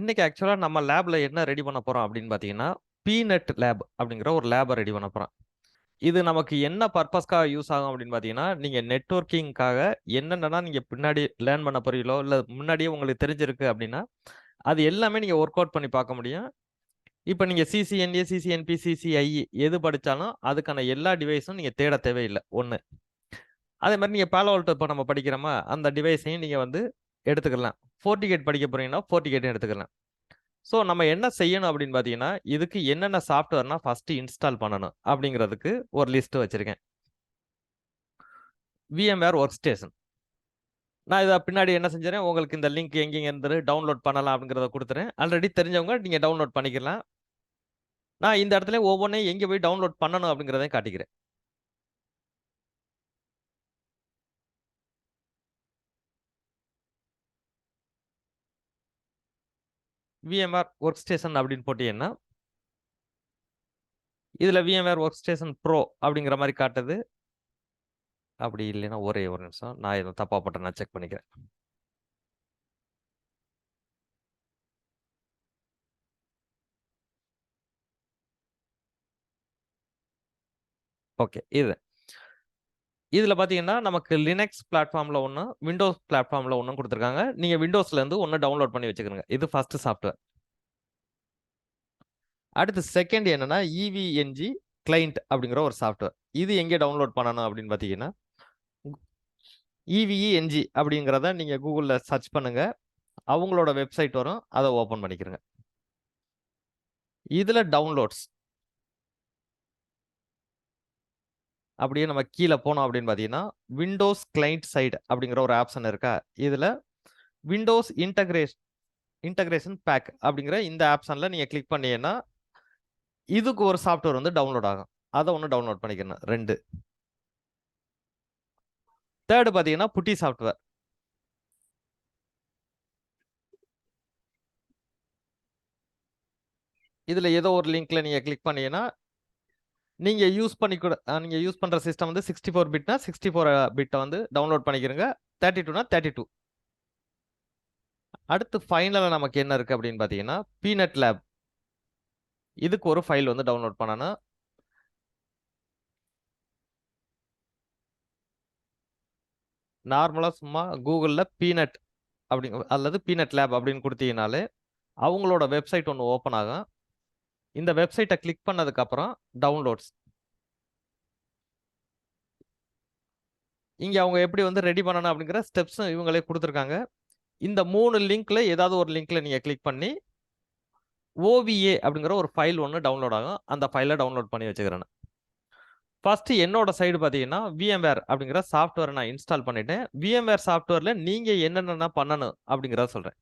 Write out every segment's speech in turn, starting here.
இன்னைக்கு ஆக்சுவலா நம்ம லேப்ல என்ன ரெடி பண்ண போறோம் அப்படின்னு பார்த்தீங்கன்னா, பீனட் லேப் அப்படிங்கிற ஒரு லேப ரெடி பண்ண போறோம். இது நமக்கு என்ன பர்ப்பஸ்க்காக யூஸ் ஆகும் அப்படின்னு பார்த்தீங்கன்னா, நீங்க நெட்வொர்க்கிங்க்காக என்னென்னலாம் நீங்க பின்னாடி லேர்ன் பண்ண போறீங்களோ, இல்ல முன்னாடியே உங்களுக்கு தெரிஞ்சிருக்கு அப்படின்னா, அது எல்லாமே நீங்க ஒர்க் அவுட் பண்ணி பார்க்க முடியும். இப்ப நீங்க CCNA, CCNP, CCIE எது படிச்சாலும் அதுக்கான எல்லா டிவைஸும் நீங்க தேட தேவையில்ல. 1. அதே மாரி நீங்க பாலோ ஆல்டோ இப்ப நம்ம படிக்கிறோமா, அந்த டிவைஸையும் நீங்க வந்து எடுத்துக்கலாம். FortiGate படிக்க போறீங்கன்னா, FortiGateயும் எடுத்துக்கலாம். ஸோ நம்ம என்ன செய்யணும் அப்படின்னு பார்த்தீங்கன்னா, இதுக்கு என்னென்ன சாஃப்ட்வேர்னா ஃபர்ஸ்ட்டு இன்ஸ்டால் பண்ணணும் அப்படிங்கிறதுக்கு ஒரு லிஸ்ட் வச்சிருக்கேன். VMware work station. நான் இத பின்னாடி என்ன செஞ்சேன், உங்களுக்கு இந்த லிங்க் எங்கெங்கேருந்து டவுன்லோட் பண்ணலாம் அப்படிங்கிறத குடுத்துறேன். ஆல்ரெடி தெரிஞ்சவங்க நீங்க டவுன்லோட் பண்ணிக்கலாம். நான் இந்த இடத்துல ஒவ்வொன்னையும் எங்கே போய் டவுன்லோட் பண்ணணும் அப்படிங்கிறதையும் காட்டிக்கிறேன். VMware ஒர்க் ஸ்டேஷன் அப்படின்னு போட்டீங்கன்னா, இதுல VMware ஒர்க் ஸ்டேஷன் ப்ரோ அப்படிங்கிற மாரி காட்டுது. அப்படி இல்லைன்னா ஒரே ஒரு நிமிஷம். நான் எதுவும் தப்பா போட்டேனா செக் பண்ணிக்கிறேன். ஓகே. இதுல பார்த்தீங்கன்னா, நமக்கு லினக்ஸ் பிளாட்ஃபார்ம்ல ஒண்ணும், விண்டோஸ் பிளாட்ஃபார்ம்ல ஒண்ணும் குடுத்துருக்காங்க. நீங்க விண்டோஸ்லேருந்து ஒண்ணு டவுன்லோட் பண்ணி வச்சுக்கிருங்க. இது ஃபர்ஸ்ட் சாஃப்ட்வேர். அடுத்து செகண்ட் என்னன்னா, EVNG கிளையன்ட் அப்படிங்கிற ஒரு சாஃப்ட்வேர். இது எங்கே டவுன்லோட் பண்ணணும் அப்படின்னு பார்த்தீங்கன்னா, EVENG அப்படிங்கிறத நீங்க Googleல சர்ச் பண்ணுங்க. அவங்களோட வெப்சைட் வரும். அத ஓப்பன் பண்ணிக்கிறங்க. இதுல டவுன்லோட்ஸ். அப்படியே நம்ம கீழ போனோம் அப்படின்னு பார்த்தீங்கன்னா, விண்டோஸ் கிளையன்ட் சைட் அப்படிங்கிற ஒரு ஆப்ஷன் இருக்கா? இதுல விண்டோஸ் இன்டகிரேஷன் பேக் அப்படிங்கிற இந்த ஆப்ஷன்ல நீங்க கிளிக் பண்ணீங்கன்னா, இதுக்கு ஒரு சாஃப்ட்வேர் வந்து டவுன்லோட் ஆகும். அத ஒண்ணு டவுன்லோட் பண்ணிக்கணும். 2. 3 பார்த்தீங்கன்னா, புட்டி சாஃப்ட்வேர். இதுல ஏதோ ஒரு லிங்க்ல நீங்க கிளிக் பண்ணீங்கன்னா, நீங்க யூஸ் பண்ற சிஸ்டம் வந்து 64 பிட்னா 64 பிட்ட வந்து டவுன்லோட் பண்ணிக்கிறங்க. 32னா 32. அடுத்து ஃபைனலா நமக்கு என்ன இருக்கு அப்படின்னு பார்த்தீங்கன்னா, பீனட் லேப். இதுக்கு ஒரு ஃபைல் வந்து டவுன்லோட் பண்ணணும். நார்மலா சும்மா Googleல பீனட் அல்லது பீனட் லேப் அப்படின்னு குடுத்தீங்கனாலே, அவங்களோட வெப்சைட் ஒண்ணு ஓப்பன் ஆகும். இந்த வெப்சைட்ட கிளிக் பண்ணதுக்கு அப்புறம் டவுன்லோட்ஸ். இங்க அவங்க எப்படி வந்து ரெடி பண்ணணும் அப்படிங்கிற ஸ்டெப்ஸும் இவங்களே குடுத்துருக்காங்க. இந்த 3 லிங்க்ல ஏதாவது ஒரு லிங்க்ல நீங்க கிளிக் பண்ணி, OVA அப்படிங்கிற ஒரு ஃபைல் ஒண்ணு டவுன்லோட் ஆகும். அந்த ஃபைல டவுன்லோட் பண்ணி வச்சுக்கிறேன். ஃபர்ஸ்ட் என்னோட சைடு பார்த்தீங்கன்னா, VMware அப்படிங்கிற சாஃப்ட்வேர நான் இன்ஸ்டால் பண்ணிட்டேன். VMware சாஃப்ட்வேர்ல நீங்க என்னென்னலாம் பண்ணணும் அப்படிங்கிறத சொல்றேன்.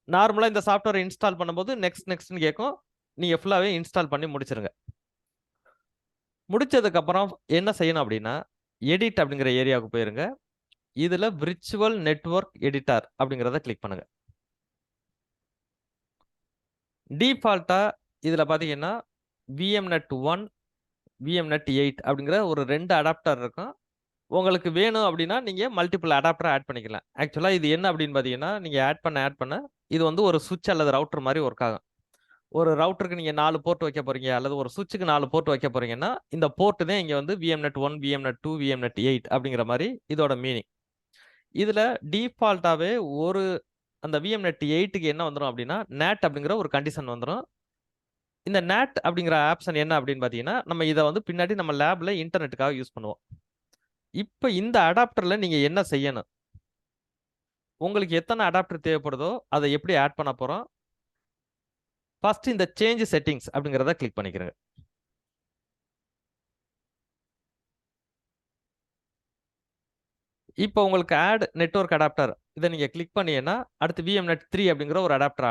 நார்மலா இந்த சாஃப்ட்வேர இன்ஸ்டால் பண்ணும்போது நெக்ஸ்ட்ன்னு கேட்கும். நீங்க ஃபுல்லாவே இன்ஸ்டால் பண்ணி முடிச்சிருங்க. முடிச்சதுக்கு அப்புறம் என்ன செய்யணும் அப்படின்னா, எடிட் அப்படிங்கிற ஏரியாவுக்கு போயிருங்க. இதுல விர்ச்சுவல் நெட்வொர்க் எடிட்டர் அப்படிங்கிறத கிளிக் பண்ணுங்க. டிஃபால்ட்டா இதுல பார்த்தீங்கன்னா, VMnet 1, VMnet 8 அப்படிங்கிற ஒரு 2 அடாப்டர் இருக்கும். உங்களுக்கு வேணும் அப்படின்னா, நீங்க மல்டிபிள் அடாப்டர் ஆட் பண்ணிக்கலாம். ஆக்சுவலா இது என்ன அப்படின்னு பார்த்தீங்கன்னா, நீங்க ஆட் பண்ண இது வந்து ஒரு சுவிட்ச் அல்லது ரவுட்டர் மாரி ஒர்க் ஆகும். ஒரு ரவுட்டருக்கு நீங்க 4 போர்ட் வைக்க போறீங்க, அல்லது ஒரு சுவிட்சுக்கு 4 போர்ட் வைக்க போறீங்கன்னா, இந்த போர்ட் தான் இங்க வந்து VMnet 1, VMnet 2, VMnet 8 அப்படிங்கிற மாரி இதோட மீனிங். இதுல டிஃபால்ட்டாவே ஒரு அந்த VMnet 8க்கு என்ன வந்துரும் அப்படின்னா, NAT அப்படிங்கிற ஒரு கண்டிஷன் வந்துரும். இந்த NAT அப்படிங்கிற ஆப்ஷன் என்ன அப்படின்னு பார்த்தீங்கன்னா, நம்ம இத வந்து பின்னாடி நம்ம லேப்ல இன்டர்நெட்டுக்காக யூஸ் பண்ணுவோம். இப்ப இந்த அடாப்டர்ல நீங்க என்ன செய்யணும்? உங்களுக்கு எத்தன அடாப்டர் தேவைப்படுதோ, அத எப்படி ஆட் பண்ண போறோம்? ஃபர்ஸ்ட் இந்த சேஞ்ச் செட்டிங்ஸ் அப்படிங்கிறத கிளிக் பண்ணிக்கிறங்க. இப்போ உங்களுக்கு ஆட் நெட்வொர்க் அடாப்டர் இத நீங்க கிளிக் பண்ணீங்கன்னா, அடுத்து VMnet 3 அப்படிங்கிற ஒரு அடாப்டர்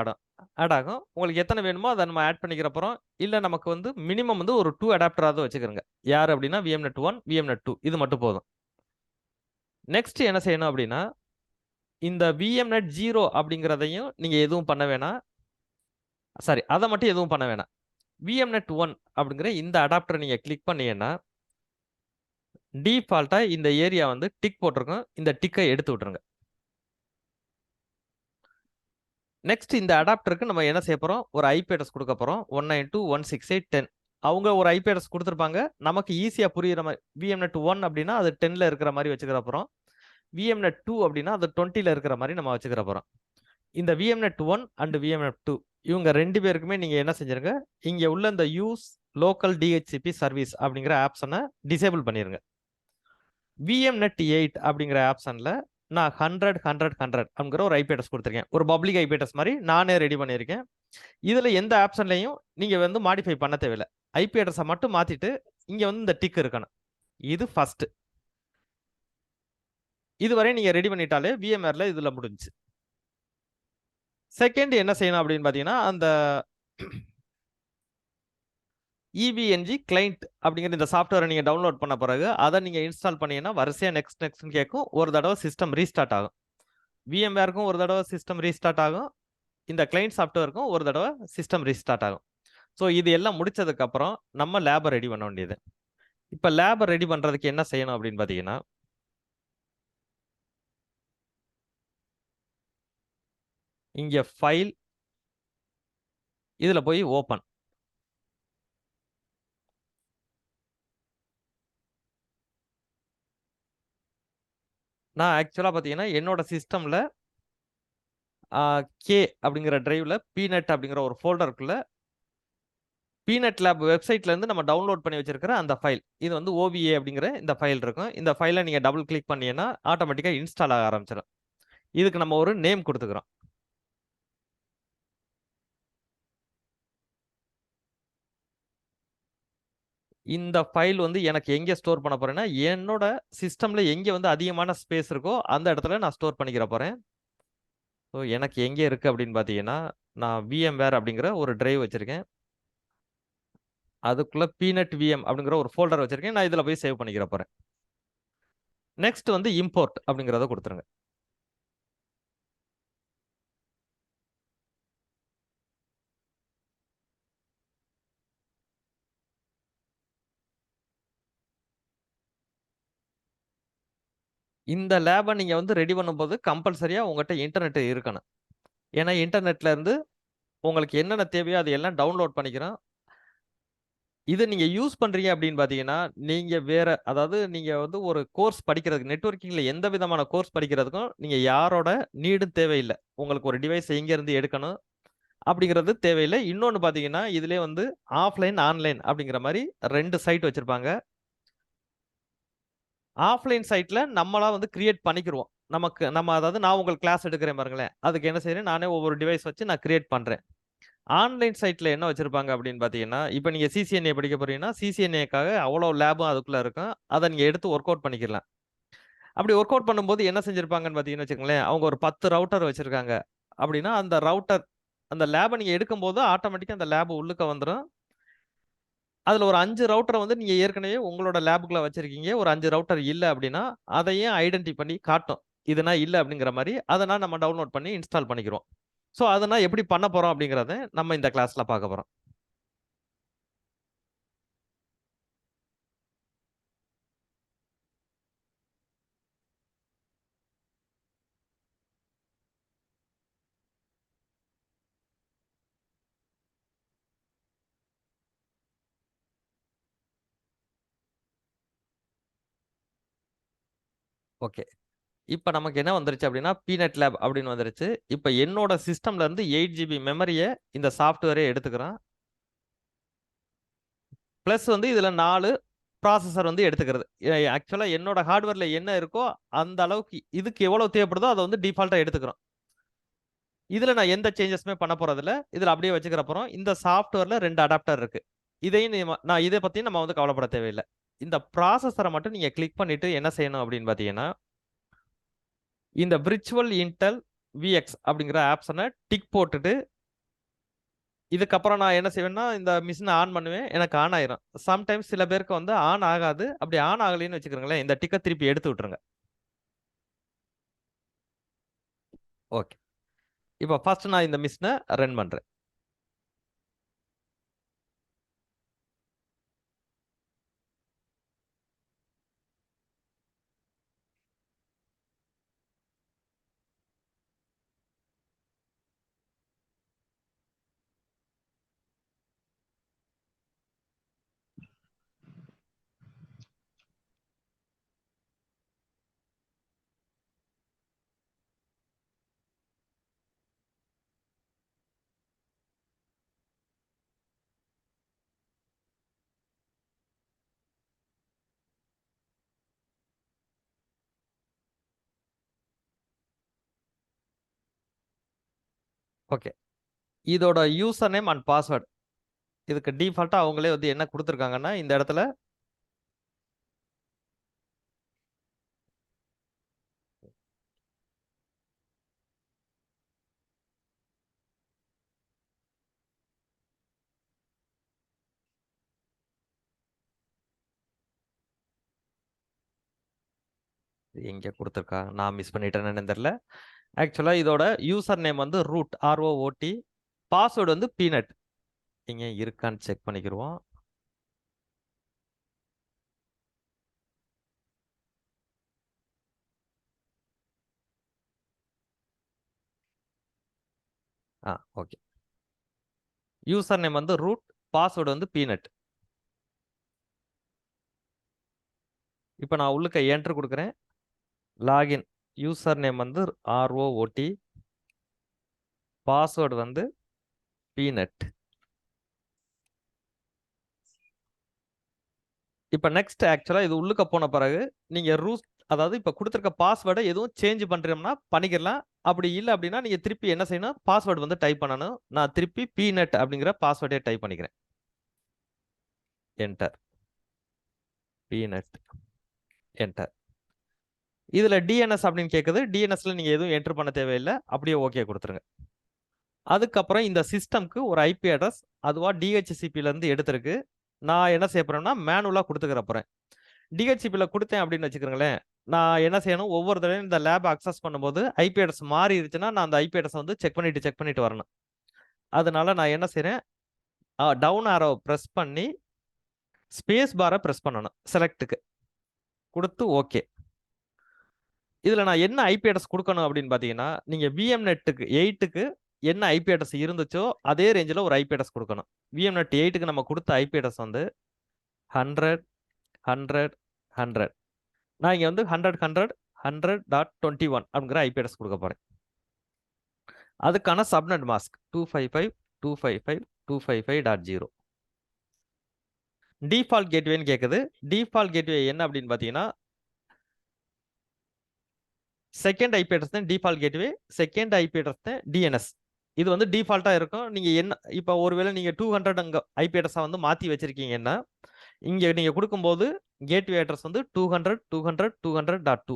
ஆட் ஆகும். உங்களுக்கு எத்தன வேணுமோ அத நம்ம ஆட் பண்ணிக்கிற போறோம். இல்ல நமக்கு வந்து மினிமம் வந்து ஒரு 2 அடாப்டராவது வச்சுக்கிறங்க. யார் அப்படின்னா VMnet 1, VMnet 2 இது மட்டும் போதும். நெக்ஸ்ட் என்ன செய்யணும் அப்படின்னா, இந்த VMnet 0 அப்படிங்கிறதையும் நீங்க எதுவும் பண்ண வேணாம். சாரி அத மட்டும் எதுவும் பண்ண வேணாம். VMnet 1 அப்படிங்கிற இந்த அடாப்டர நீங்க கிளிக் பண்ணீங்கன்னா, டிஃபால்ட்டா இந்த ஏரியா வந்து டிக் போட்டிருக்கும். இந்த டிக்க எடுத்து விட்டுருங்க. நெக்ஸ்ட் இந்த அடாப்டருக்கு நம்ம என்ன செய்ய போறோம்? ஒரு ஐபி அட்ரஸ் குடுக்க போறோம். 192.168.10. அவங்க ஒரு ஐபி அட்ரஸ் குடுத்திருப்பாங்க. நமக்கு ஈஸியா புரியிற மாரி VMnet 1 அப்படின்னா அது 10ல இருக்கிற மாரி வச்சுக்கிற போறோம். VMnet 2 அப்படின்னா அது 20ல இருக்கிற மாரி நம்ம வச்சுக்கிற போறோம். இந்த VMnet 1 அண்ட் VMnet 2 இவங்க 2 பேருக்குமே நீங்க என்ன செஞ்சிருங்க, இங்க உள்ள இந்த யூஸ் லோக்கல் DHCP சர்வீஸ் அப்படிங்கிற ஆப்ஷன டிசேபிள் பண்ணிருங்க. VMnet 8 அப்படிங்கிற ஆப்ஷன்ல நான் 100, 100, 100 அப்படிங்கிற ஒரு ஐபி அட்ரஸ் குடுத்திருக்கேன். ஒரு பப்ளிக் ஐபி அட்ரஸ் மாரி நானே ரெடி பண்ணியிருக்கேன். இதுல எந்த ஆப்ஷன்லயும் நீங்க வந்து மாடிஃபை பண்ண தேவையில்ல. ஐபி அட்ரஸ மட்டும் மாத்திட்டு, இங்க வந்து இந்த டிக் இருக்கணும். இது ஃபர்ஸ்ட். இதுவரை நீங்க ரெடி பண்ணிட்டாலே VMwareல இதுல முடிஞ்சுச்சு. செகண்ட் என்ன செய்யணும் அப்படின்னு பார்த்தீங்கன்னா, அந்த EVNG கிளையன்ட் அப்படிங்கிற இந்த சாஃப்ட்வேரை நீங்க டவுன்லோட் பண்ண பிறகு, அத நீங்க இன்ஸ்டால் பண்ணீங்கன்னா, வரிசையா நெக்ஸ்ட் நெக்ஸ்ட்ன்னு கேட்கும். ஒரு தடவ சிஸ்டம் ரீஸ்டார்ட் ஆகும். VMwareக்கும் ஒரு தடவ சிஸ்டம் ரீஸ்டார்ட் ஆகும். இந்த கிளையன்ட் சாஃப்ட்வேருக்கும் ஒரு தடவ சிஸ்டம் ரீஸ்டார்ட் ஆகும். ஸோ இது எல்லாம் முடிச்சதுக்கு அப்புறம் நம்ம லேப ரெடி பண்ண வேண்டியது. இப்ப லேப ரெடி பண்றதுக்கு என்ன செய்யணும் அப்படின்னு பார்த்தீங்கன்னா, இங்க ஃபைல் இதுல போய் ஓப்பன். நான் ஆக்சுவலா பார்த்தீங்கன்னா, என்னோட சிஸ்டம்ல கே அப்படிங்கிற டிரைவ்ல பீனட் அப்படிங்கிற ஒரு ஃபோல்டருக்குள்ள பீனட் லேப் வெப்சைட்ல இருந்து நம்ம டவுன்லோட் பண்ணி வச்சிருக்கிற அந்த ஃபைல். இது வந்து OVA அப்படிங்கிற இந்த ஃபைல் இருக்கும். இந்த ஃபைல நீங்க டபுள் கிளிக் பண்ணீங்கன்னா, ஆட்டோமேட்டிக்கா இன்ஸ்டால் ஆக ஆரம்பிச்சிடும். இதுக்கு நம்ம ஒரு நேம் குடுத்துக்கிறோம். இந்த ஃபைல் வந்து எனக்கு எங்க ஸ்டோர் பண்ண போறேன்னா, என்னோட சிஸ்டம்ல எங்க வந்து அதிகமான ஸ்பேஸ் இருக்கோ, அந்த இடத்துல நான் ஸ்டோர் பண்ணிக்கிற போறேன். ஸோ எனக்கு எங்க இருக்கு அப்படின்னு பார்த்தீங்கன்னா, நான் VMware அப்படிங்கிற ஒரு டிரைவ் வச்சிருக்கேன். அதுக்குள்ள பீனட் VM அப்படிங்கிற ஒரு ஃபோல்டர் வச்சிருக்கேன். நான் இதுல போய் சேவ் பண்ணிக்கிற போறேன். நெக்ஸ்ட் வந்து இம்போர்ட் அப்படிங்கிறத குடுத்துருங்க. இந்த லேப நீங்க வந்து ரெடி பண்ணும்போது கம்பல்சரியா உங்கட்ட இன்டர்நெட் இருக்கணும். ஏன்னா இன்டர்நெட்ல இருந்து உங்களுக்கு என்னென்ன தேவையோ அது எல்லாம் டவுன்லோட் பண்ணிக்கிறோம். இத நீங்க யூஸ் பண்றீங்க அப்படின்னு பார்த்தீங்கன்னா, நீங்க வேற அதாவது நீங்க வந்து ஒரு கோர்ஸ் படிக்கிறதுக்கு நெட்வொர்க்கிங்ல எந்த விதமான கோர்ஸ் படிக்கிறதுக்கும் நீங்க யாரோட நீடும் தேவையில்ல. உங்களுக்கு ஒரு டிவைஸ் எங்கேருந்து எடுக்கணும் அப்படிங்கிறது தேவையில்ல. இன்னொன்னு பார்த்தீங்கன்னா, இதிலயே வந்து ஆஃப்லைன், ஆன்லைன் அப்படிங்கிற மாரி 2 சைட் வச்சிருப்பாங்க. ஆஃப்லைன் சைட்ல நம்மளா வந்து கிரியேட் பண்ணிக்கிருவோம். நம்ம அதாவது நான் உங்களுக்கு கிளாஸ் எடுக்கிறேன் பாருங்களேன். அதுக்கு என்ன செய்றேன், நானே ஒவ்வொரு டிவைஸ் வச்சு நான் கிரியேட் பண்றேன். ஆன்லைன் சைட்ல என்ன வச்சிருப்பாங்க அப்படின்னு பார்த்தீங்கன்னா, இப்ப நீங்க CCNA படிக்க போறீங்கன்னா, CCNAக்காக அவ்வளோ லேபும் அதுக்குள்ள இருக்கும். அத நீங்க எடுத்து வொர்க் அவுட் பண்ணிக்கலாம். அப்படி வொர்க் அவுட் பண்ணும்போது என்ன செஞ்சிருப்பாங்கன்னு பார்த்தீங்கன்னு வச்சுக்கங்களேன், அவங்க ஒரு 10 ரவுட்டர் வச்சிருக்காங்க. அப்படின்னா அந்த ரவுட்டர் அந்த லேப நீங்க எடுக்கும்போது ஆட்டோமேட்டிக்கா அந்த லேப் உள்ளுக்க வந்துரும். அதுல ஒரு 5 ரவுட்டர வந்து நீங்க ஏற்கனவே உங்களோட லேப்க்குள்ள வச்சிருக்கீங்க. ஒரு 5 ரவுட்டர் இல்ல அப்படின்னா, அதையும் பண்ணி காட்டும். இதுனா இல்ல அப்படிங்கிற மாரி, அதனா நம்ம டவுன்லோட் பண்ணி இன்ஸ்டால் பண்ணிக்கிறோம். ஸோ அதனா எப்படி பண்ண போறோம் அப்படிங்கிறத நம்ம இந்த கிளாஸ்ல பார்க்க போறோம். ஓகே. இப்ப நமக்கு என்ன வந்துருச்சு அப்படின்னா, பீனட் லேப் அப்படின்னு வந்துருச்சு. இப்ப என்னோட சிஸ்டம்ல இருந்து 8 ஜிபி மெமரிய இந்த சாஃப்ட்வேரே எடுத்துக்கிறான். பிளஸ் வந்து இதுல 4 ப்ராசஸர் வந்து எடுத்துக்கிறது. ஆக்சுவலா என்னோட ஹார்ட்வேர்ல என்ன இருக்கோ, அந்த அளவுக்கு இதுக்கு எவ்வளவு தேவைப்படுதோ அத வந்து டிஃபால்ட்டா எடுத்துக்கிறோம். இதுல நான் எந்த சேஞ்சஸுமே பண்ண போறதில்ல. இதுல அப்படியே வச்சுக்கிற போறோம். இந்த சாஃப்ட்வேர்ல 2 அடாப்டர் இருக்கு. இதையும் நான் இத பத்தி நம்ம வந்து கவலைப்பட தேவையில்ல. இந்த ப்ராசஸர மட்டும் நீங்க கிளிக் பண்ணிட்டு என்ன செய்யணும் அப்படின்னு பார்த்தீங்கன்னா, இந்த விர்ச்சுவல் இன்டெல் விஎக்ஸ் அப்படிங்கிற ஆப்ஷன டிக் போட்டுட்டு, இதுக்கப்புறம் நான் என்ன செய்வேன்னா, இந்த மிஷின ஆன் பண்ணுவேன். எனக்கு ஆன் ஆயிரும். சம்டைம்ஸ் சில பேருக்கு வந்து ஆன் ஆகாது. அப்படி ஆன் ஆகலைன்னு வச்சுக்கங்களேன், இந்த டிக்க திருப்பி எடுத்து விட்டுருங்க. ஓகே. இப்ப ஃபர்ஸ்ட் நான் இந்த மிஷின ரன் பண்றேன். ஓகே. இதோட யூசர் நேம் அண்ட் பாஸ்வேர்ட் இதுக்கு டிஃபால்ட்டா அவங்களே வந்து என்ன குடுத்துருக்காங்கன்னா, இந்த இடத்துல எங்க குடுத்துருக்கா? நான் மிஸ் பண்ணிட்டேனான்னு தெரியல. ஆக்சுவலா இதோட யூசர் நேம் வந்து ரூட் ROOT. பாஸ்வேர்ட் வந்து பீனட். இங்க இருக்கான்னு செக் பண்ணிக்கிருவோம். ஓகே. யூசர் நேம் வந்து ரூட், பாஸ்வேர்ட் வந்து பீனட். இப்ப நான் உள்ளுக்க என்டர் குடுக்குறேன். லாகின். யூசர் நேம் வந்து ROOT. பாஸ்வேர்ட் வந்து பீனட். இப்ப நெக்ஸ்ட் ஆக்சுவலா இது உள்ளுக்க போன பிறகு நீங்க அதாவது இப்ப குடுத்திருக்க பாஸ்வேர்டை எதுவும் சேஞ்ச் பண்றோம்னா பண்ணிக்கலாம். அப்படி இல்ல அப்படின்னா நீங்க திருப்பி என்ன செய்யணும்? பாஸ்வேர்ட் வந்து டைப் பண்ணணும். நான் திருப்பி பீனட் அப்படிங்கிற பாஸ்வேர்டே டைப் பண்ணிக்கிறேன். என்டர். பீனட். என்டர். இதுல டிஎன்எஸ் அப்படின்னு கேக்குது. டிஎன்எஸ்ல நீங்க எதுவும் என்டர் பண்ண தேவையில்லை. அப்படியே ஓகே கொடுத்துருங்க. அதுக்கப்புறம் இந்த சிஸ்டம்க்கு ஒரு ஐபி அட்ரஸ் அதுவா டிஹெச்சிபில இருந்து எடுத்திருக்கு. நான் என்ன செய்ய போறேன்னா மேனுவலா கொடுத்துக்கிற போறேன். டிஹெச்சிபில கொடுத்தேன் அப்படின்னு வச்சுக்கிறீங்களேன். நான் என்ன செய்யணும்? ஒவ்வொரு தடவையும் இந்த லேப் அக்சஸ் பண்ணும்போது ஐபி அட்ரஸ் மாறிடுச்சுன்னா நான் அந்த ஐபி அட்ரஸ் வந்து செக் பண்ணிட்டு வரணும். அதனால நான் என்ன செய்றேன்? டவுன் ஆரோ பிரஸ் பண்ணி ஸ்பேஸ் பாரை பிரஸ் பண்ணணும் செலக்ட்டுக்கு. கொடுத்து ஓகே. இதுல நான் என்ன ஐபி அட்ரஸ் கொடுக்கணும் அப்படின்னு பாத்தீங்கன்னா, நீங்க VMNetக்கு 8க்கு என்ன ஐபி அட்ரஸ் இருந்துச்சோ அதே ரேஞ்சில ஒரு ஐபி அட்ரஸ் கொடுக்கணும். VMNet 8க்கு நம்ம கொடுத்த ஐபி அட்ரஸ் வந்து 100 100 100. நான் இங்க வந்து 100 100 100.21 அப்படிங்கிற ஐபி அட்ரஸ் கொடுக்க போறேன். அதுக்கான சப்நெட் மாஸ்க் 255.255.255.0. டிஃபால்ட் கேட்வேன்னு கேக்குது. டிஃபால்ட் கேட்வே என்ன அப்படின்னு பாத்தீங்கன்னா, செகண்ட் ஐபி அட்ரஸ் தான் default gateway, second IP address தான் DNS. இது வந்து டிஃபால்ட்டா இருக்கும். நீங்க என்ன இப்ப ஒருவேளை நீங்க 200 அங்க ஐபி அட்ரஸா வந்து மாத்தி வச்சிருக்கீங்கன்னா, இங்க நீங்க கொடுக்கும்போது கேட்வே அட்ரஸ் வந்து 200 200 200.2.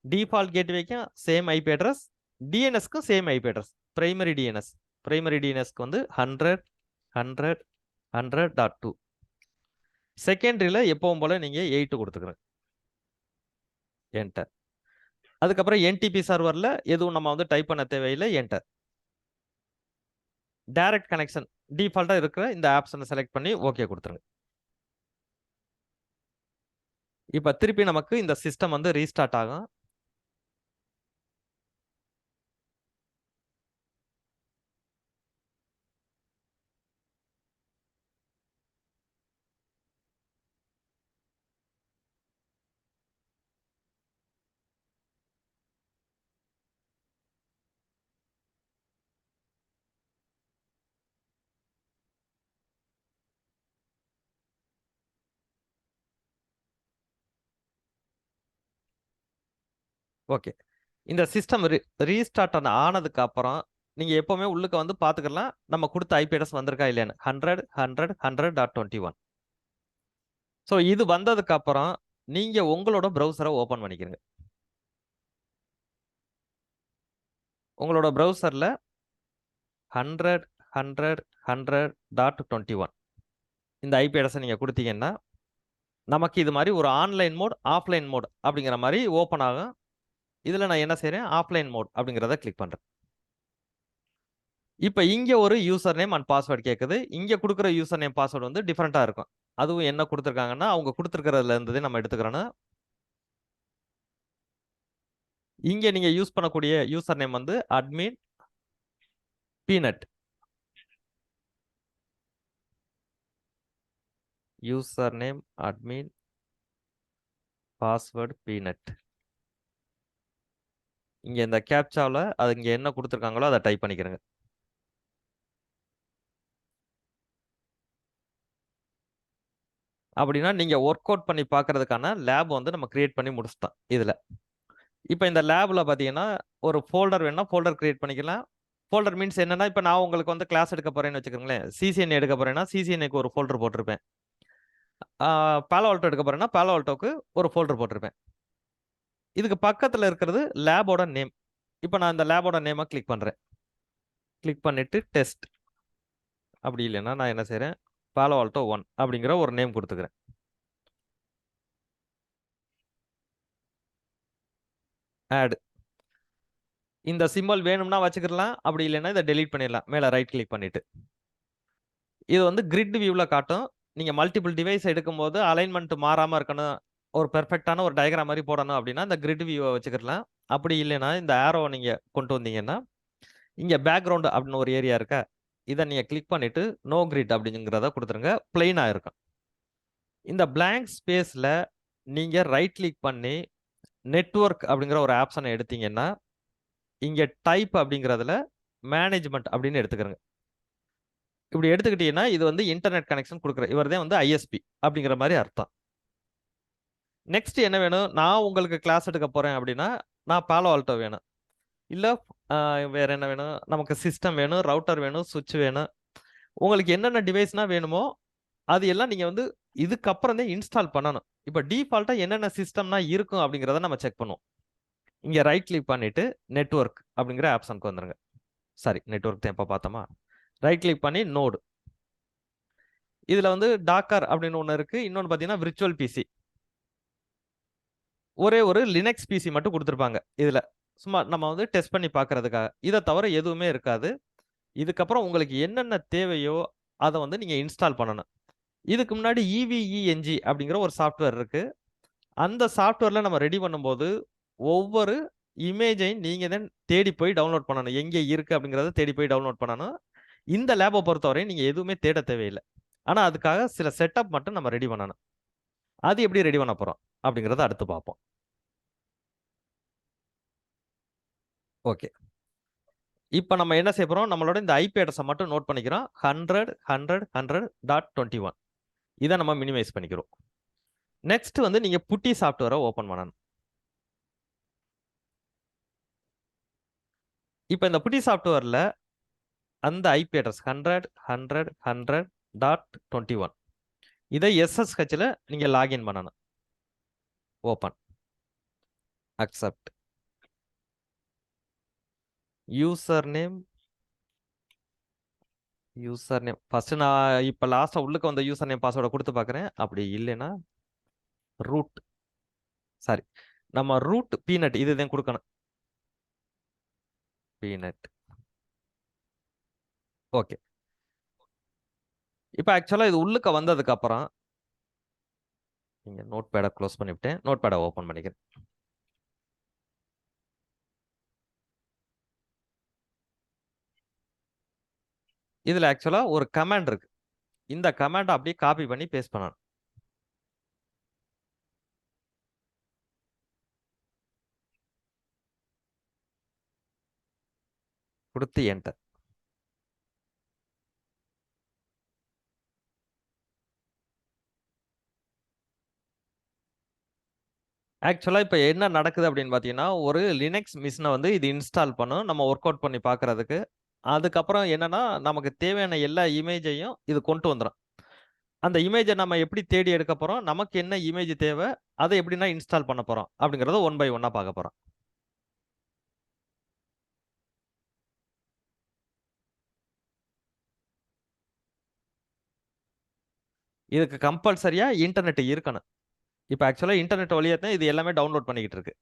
டிஃபால்ட் கேட்வேக்கும் சேம் ஐபி அட்ரஸ், DNSக்கும் same IP address. Primary DNS. Primary DNSக்கு வந்து 100 100 100.2. செகண்டரியில எப்பவும் போல நீங்க 8 கொடுத்துக்கிறேன். என்டர். அதுக்கப்புறம் NTP சர்வர்ல எதுவும் நம்ம வந்து டைப் பண்ண தேவையில்லை. என்டர். டைரக்ட் கனெக்ஷன் டிஃபால்ட்டா இருக்கிற இந்த ஆப்ஷனை செலக்ட் பண்ணி ஓகே கொடுத்துருங்க. இப்ப திருப்பி நமக்கு இந்த சிஸ்டம் வந்து ரீஸ்டார்ட் ஆகும். ஓகே. இந்த சிஸ்டம் ரீஸ்டார்ட் ஆனதுக்கு அப்புறம் நீங்க எப்பவுமே உள்ளுக்க வந்து பாத்துக்கலாம் நம்ம கொடுத்த ஐபி அட்ரஸ் வந்திருக்கா இல்லையான்னு. 100 100 100.21. ஸோ இது வந்ததுக்கு அப்புறம் நீங்க உங்களோட ப்ரௌசரை ஓபன் பண்ணிக்கிறீங்க. உங்களோட ப்ரௌசர்ல 100 100 100.21 இந்த ஐபி அட்ரஸை நீங்க கொடுத்தீங்கன்னா நமக்கு இது மாதிரி ஒரு ஆன்லைன் மோட், ஆஃப்லைன் மோட் அப்படிங்கிற மாதிரி ஓபன் ஆகும். இதுல நான் என்ன செய்றேன்? ஆஃப்லைன் மோட் அப்படிங்கிறத கிளிக் பண்றேன். இப்ப இங்க ஒரு யூசர் நேம் அண்ட் பாஸ்வேர்ட் கேக்குது. இங்க கொடுக்குற யூசர் நேம் பாஸ்வேர்ட் வந்து டிஃபரெண்டா இருக்கும். அதுவும் என்ன கொடுத்திருக்காங்கன்னா, அவங்க கொடுத்திருக்கிறதுல இருந்ததே நம்ம எடுத்துக்கிறோம்னா, இங்க நீங்க யூஸ் பண்ணக்கூடிய யூசர் நேம் வந்து admin peanut. User name admin password peanut. இங்க இந்த கேப்சால அது இங்க என்ன கொடுத்திருக்காங்களோ அதை டைப் பண்ணிக்கிறேங்க. அப்படின்னா நீங்க ஒர்க் அவுட் பண்ணி பார்க்கறதுக்கான லேப் வந்து நம்ம கிரியேட் பண்ணி முடிச்சிட்டோம் இதுல. இப்ப இந்த லேப்ல பாத்தீங்கன்னா ஒரு ஃபோல்டர் வேணும்னா ஃபோல்டர் கிரியேட் பண்ணிக்கலாம். ஃபோல்டர் மீன்ஸ் என்னன்னா, இப்ப நான் உங்களுக்கு வந்து கிளாஸ் எடுக்க போறேன்னு வச்சுக்கோங்களேன். சிசிஎன்ஏ எடுக்க போறேன்னா, சிசிஎன்ஏக்கு ஒரு ஃபோல்டர் போட்டிருப்பேன். பாலோ ஆல்டோ எடுக்க போறேன்னா, பாலோ ஆல்டோக்கு ஒரு ஃபோல்டர் போட்டிருப்பேன். இதுக்கு பக்கத்துல இருக்கிறது லேபோட நேம். இப்ப நான் இந்த லேபோட நேம கிளிக் பண்றேன். கிளிக் பண்ணிட்டு டெஸ்ட். அப்படி இல்லைன்னா நான் என்ன செய்றேன், பாலோ ஆல்டோ 1 அப்படிங்கிற ஒரு நேம் குடுத்துக்கிறேன். ஆட். இந்த சிம்பல் வேணும்னா வச்சுக்கலாம். அப்படி இல்லைன்னா இத டெலீட் பண்ணிடலாம். மேல ரைட் கிளிக் பண்ணிட்டு. இது வந்து கிரிட் வியூல காட்டும். நீங்க மல்டிபிள் டிவைஸ் எடுக்கும்போது அலைன்மென்ட் மாறாம இருக்கணும். ஒரு பெர்ஃபெக்ட்டான ஒரு டயகிராம் மாரி போடணும் அப்படின்னா, இந்த கிரிட் வியூவ வச்சுக்கலாம். அப்படி இல்லைன்னா இந்த ஆரோவ நீங்க கொண்டு வந்தீங்கன்னா, இங்க பேக்கிரவுண்ட் அப்படின்னு ஒரு ஏரியா இருக்கா? இத நீங்க கிளிக் பண்ணிட்டு, நோ கிரிட் அப்படிங்கிறத குடுத்துருங்க. பிளெயினா இருக்கும். இந்த பிளாங்க் ஸ்பேஸ்ல நீங்க ரைட் கிளிக் பண்ணி, நெட்வொர்க் அப்படிங்கிற ஒரு ஆப்ஷன எடுத்தீங்கன்னா, இங்க டைப் அப்படிங்கிறதுல மேனேஜ்மென்ட் அப்படின்னு எடுத்துக்கிறங்க. இப்படி எடுத்துக்கிட்டீங்கன்னா, இது வந்து இன்டர்நெட் கனெக்ஷன் குடுக்குற இவர் தான் வந்து ஐஎஸ்பி அப்படிங்கிற மாரி அர்த்தம். நெக்ஸ்ட் என்ன வேணும்? நான் உங்களுக்கு கிளாஸ் எடுக்க போறேன் அப்படின்னா, நான் பாலோ ஆல்டோ வேணும். இல்ல வேற என்ன வேணும்? நமக்கு சிஸ்டம் வேணும், ரவுட்டர் வேணும், ஸ்விட்ச் வேணும். உங்களுக்கு என்னென்ன டிவைஸ்னா வேணுமோ, அது எல்லாம் நீங்க வந்து இதுக்கப்புறம் தான் இன்ஸ்டால் பண்ணணும். இப்ப டிஃபால்ட்டா என்னென்ன சிஸ்டம்னா இருக்கும் அப்படிங்கிறத நம்ம செக் பண்ணுவோம். இங்க ரைட் கிளிக் பண்ணிட்டு, நெட்வொர்க் அப்படிங்கிற ஆப்ஷனுக்கு வந்துருங்க. சாரி, நெட்வொர்க் தான் இப்ப பார்த்தோமா? ரைட் கிளிக் பண்ணி நோடு. இதுல வந்து டாக்கர் அப்படின்னு ஒண்ணு இருக்கு. இன்னொன்னு பார்த்தீங்கன்னா, விர்ச்சுவல் பிசி. ஒரே ஒரு லினக்ஸ் பிசி மட்டும் குடுத்துருப்பாங்க இதுல. சும்மா நம்ம வந்து டெஸ்ட் பண்ணி பார்க்கறதுக்காக. இத தவிர எதுவுமே இருக்காது. இதுக்கப்புறம் உங்களுக்கு என்னென்ன தேவையோ, அத வந்து நீங்க இன்ஸ்டால் பண்ணணும். இதுக்கு முன்னாடி EVENG அப்படிங்கிற ஒரு சாஃப்ட்வேர் இருக்கு. அந்த சாஃப்ட்வேர்ல நம்ம ரெடி பண்ணும்போது, ஒவ்வொரு இமேஜையும் நீங்க தான் தேடி போய் டவுன்லோட் பண்ணணும். எங்கே இருக்கு அப்படிங்கிறத தேடி போய் டவுன்லோட் பண்ணணும். இந்த லேப பொறுத்தவரை நீங்க எதுவுமே தேட தேவையில்ல. ஆனா அதுக்காக சில செட்டப் மட்டும் நம்ம ரெடி பண்ணணும். அது எப்படி ரெடி பண்ண போறோம்? அப்படிங்கிறத அடுத்து பார்ப்போம். ஓகே. இப்ப நம்ம என்ன செய்ய போறோம்? நம்மளோட இந்த ஐபி அட்ரஸ மட்டும் நோட் பண்ணிக்கிறோம். 100.100.100.21 இத நம்ம மினிமைஸ் பண்ணிக்கிறோம். நெக்ஸ்ட் வந்து நீங்க புட்டி சாஃப்ட்வேர ஓப்பன் பண்ணணும். இப்ப இந்த புட்டி சாஃப்ட்வேர்ல அந்த ஐபி அட்ரஸ் 100.100.100.21 இத SSHல நீங்க லாகின் பண்ணணும். Open. Accept. User name first நான் இப்ப லாஸ்ட்டா உள்ளுக்கு வந்த யூசர் நேம் பாஸ்வேர்ட குடுத்து பார்க்கிறேன். அப்படி இல்லைன்னா ரூட் சாரி. நம்ம ரூட் பீனட் இதுதான் குடுக்கணும். பீனட். ஓகே. இப்ப ஆக்சுவலா இது உள்ளுக்க வந்ததுக்கு அப்புறம் நீங்க நோட்பேட க்ளோஸ் பண்ணிவிட்டேன். நோட்பேட ஓப்பன் பண்ணிக்கிறேன். இதுல ஆக்சுவலா ஒரு கமாண்ட் இருக்கு. இந்த கமாண்ட அப்படியே காப்பி பண்ணி பேஸ்ட் பண்ணணும். குடுத்து என்டர். ஆக்சுவலா இப்ப என்ன நடக்குது அப்படின்னு பார்த்தீங்கன்னா, ஒரு லினக்ஸ் மிஷின வந்து இது இன்ஸ்டால் பண்ணும். நம்ம வொர்க் அவுட் பண்ணி பார்க்கறதுக்கு. அதுக்கப்புறம் என்னன்னா, நமக்கு தேவையான எல்லா இமேஜையும் இது கொண்டு வந்துரும். அந்த இமேஜ நம்ம எப்படி தேடி எடுக்க போறோம்? நமக்கு என்ன இமேஜ் தேவ? அத எப்படின்னா இன்ஸ்டால் பண்ண போறோம்? அப்படிங்கிறத ஒன் பை ஒன்னா பார்க்க போறோம். இதுக்கு கம்பல்சரியா இன்டர்நெட் இருக்கணும். இப்ப ஆக்சுவலா இன்டர்நெட் வழியா தான் இது எல்லாமே டவுன்லோட் பண்ணிக்கிட்டு இருக்கு.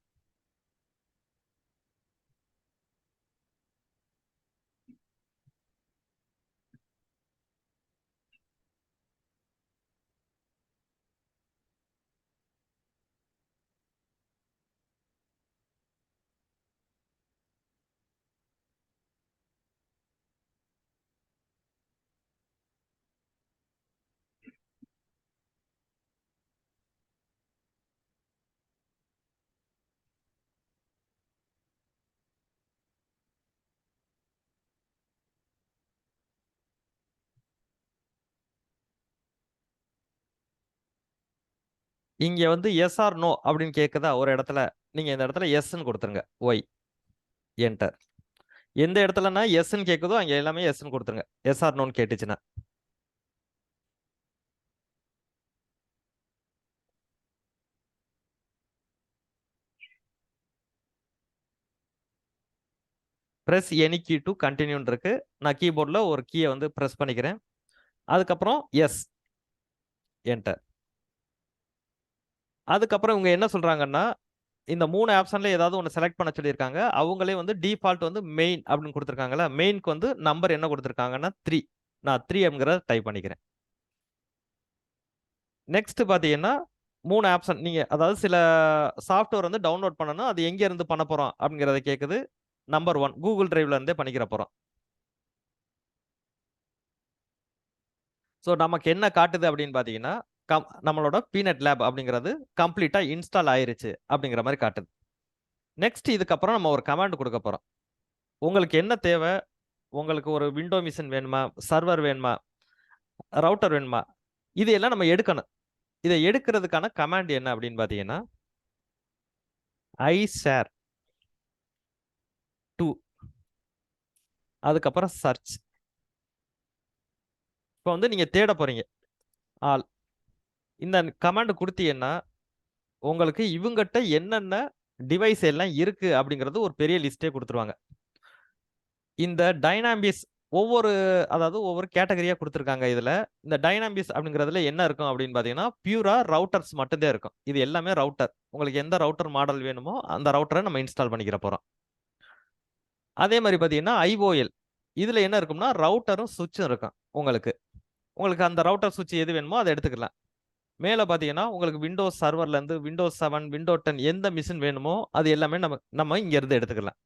இங்க வந்து எஸ் ஆர் நோ அப்படின்னு கேட்குதா ஒரு இடத்துல. நீங்க இந்த இடத்துல எஸ்ன்னு குடுத்துருங்க. ஒய். என்டர். எந்த இடத்துலனா எஸ்ன்னு கேட்குதோ அங்க எல்லாமே எஸ்ன்னு கொடுத்துருங்க. எஸ் ஆர் நோன்னு கேட்டுச்சுன்னா. ப்ரெஸ் எனி கீ டு கண்டினியூன்னு இருக்கு. நான் கீபோர்டில் ஒரு கீயை வந்து ப்ரெஸ் பண்ணிக்கிறேன். அதுக்கப்புறம் எஸ் என்டர். அதுக்கப்புறம் இவங்க என்ன சொல்றாங்கன்னா, இந்த 3 ஆப்ஷன்ல ஏதாவது ஒன்று செலக்ட் பண்ண சொல்லியிருக்காங்க. அவங்களே வந்து டிஃபால்ட் வந்து மெயின் அப்படின்னு கொடுத்துருக்காங்கல்ல. மெயினுக்கு வந்து நம்பர் என்ன கொடுத்துருக்காங்கன்னா 3. நான் 3 அப்படிங்கிறத டைப் பண்ணிக்கிறேன். நெக்ஸ்ட் பார்த்தீங்கன்னா 3 ஆப்ஷன் நீங்க அதாவது சில சாஃப்ட்வேர் வந்து டவுன்லோட் பண்ணணும். அது எங்க இருந்து பண்ண போறோம் அப்படிங்கிறத கேட்குது. நம்பர் 1 கூகுள் டிரைவ்ல இருந்தே பண்ணிக்கிற போறோம். ஸோ நமக்கு என்ன காட்டுது அப்படின்னு பார்த்தீங்கன்னா, நம்மளோட பீனட் லேப் அப்படிங்கிறது கம்ப்ளீட்டா இன்ஸ்டால் ஆயிருச்சு அப்படிங்கிற மாதிரி காட்டுது. நெக்ஸ்ட் இதுக்கப்புறம் நம்ம ஒரு கமாண்ட் கொடுக்க போறோம். உங்களுக்கு என்ன தேவை? உங்களுக்கு ஒரு விண்டோ மிஷின் வேணுமா? சர்வர் வேணுமா? ரவுட்டர் வேணுமா? இது எல்லாம் நம்ம எடுக்கணும். இதை எடுக்கிறதுக்கான கமாண்ட் என்ன அப்படின்னு பார்த்தீங்கன்னா, iShare 2 அதுக்கப்புறம் சர்ச். இப்போ வந்து நீங்க தேட போறீங்க. ஆல் இந்த கமாண்ட் கொடுத்தீங்கன்னா, உங்களுக்கு இவங்ககிட்ட என்னென்ன டிவைஸ் எல்லாம் இருக்கு அப்படிங்கிறது ஒரு பெரிய லிஸ்டே கொடுத்துருவாங்க. இந்த டைனாமிஸ் அதாவது ஒவ்வொரு கேட்டகரியா கொடுத்துருக்காங்க இதுல. இந்த டைனாமிஸ் அப்படிங்கிறதுல என்ன இருக்கும் அப்படின்னு பார்த்தீங்கன்னா, பியூரா ரவுட்டர்ஸ் மட்டும்தான் இருக்கும். இது எல்லாமே ரவுட்டர். உங்களுக்கு எந்த ரவுட்டர் மாடல் வேணுமோ அந்த ரவுட்டரை நம்ம இன்ஸ்டால் பண்ணிக்கிற போறோம். அதே மாதிரி பார்த்தீங்கன்னா, ஐஓஎல் இதுல என்ன இருக்கும்னா ரவுட்டரும் சுவிட்சும் இருக்கும் உங்களுக்கு. உங்களுக்கு அந்த ரவுட்டர் சுவிட்ச் எது வேணுமோ அதை எடுத்துக்கலாம். மேல பார்த்தீங்கன்னா, உங்களுக்கு விண்டோஸ் சர்வர்ல இருந்து விண்டோஸ் 7, விண்டோ 10 எந்த மிஷின் வேணுமோ அது எல்லாமே நம்ம இங்க இருந்து எடுத்துக்கலாம்.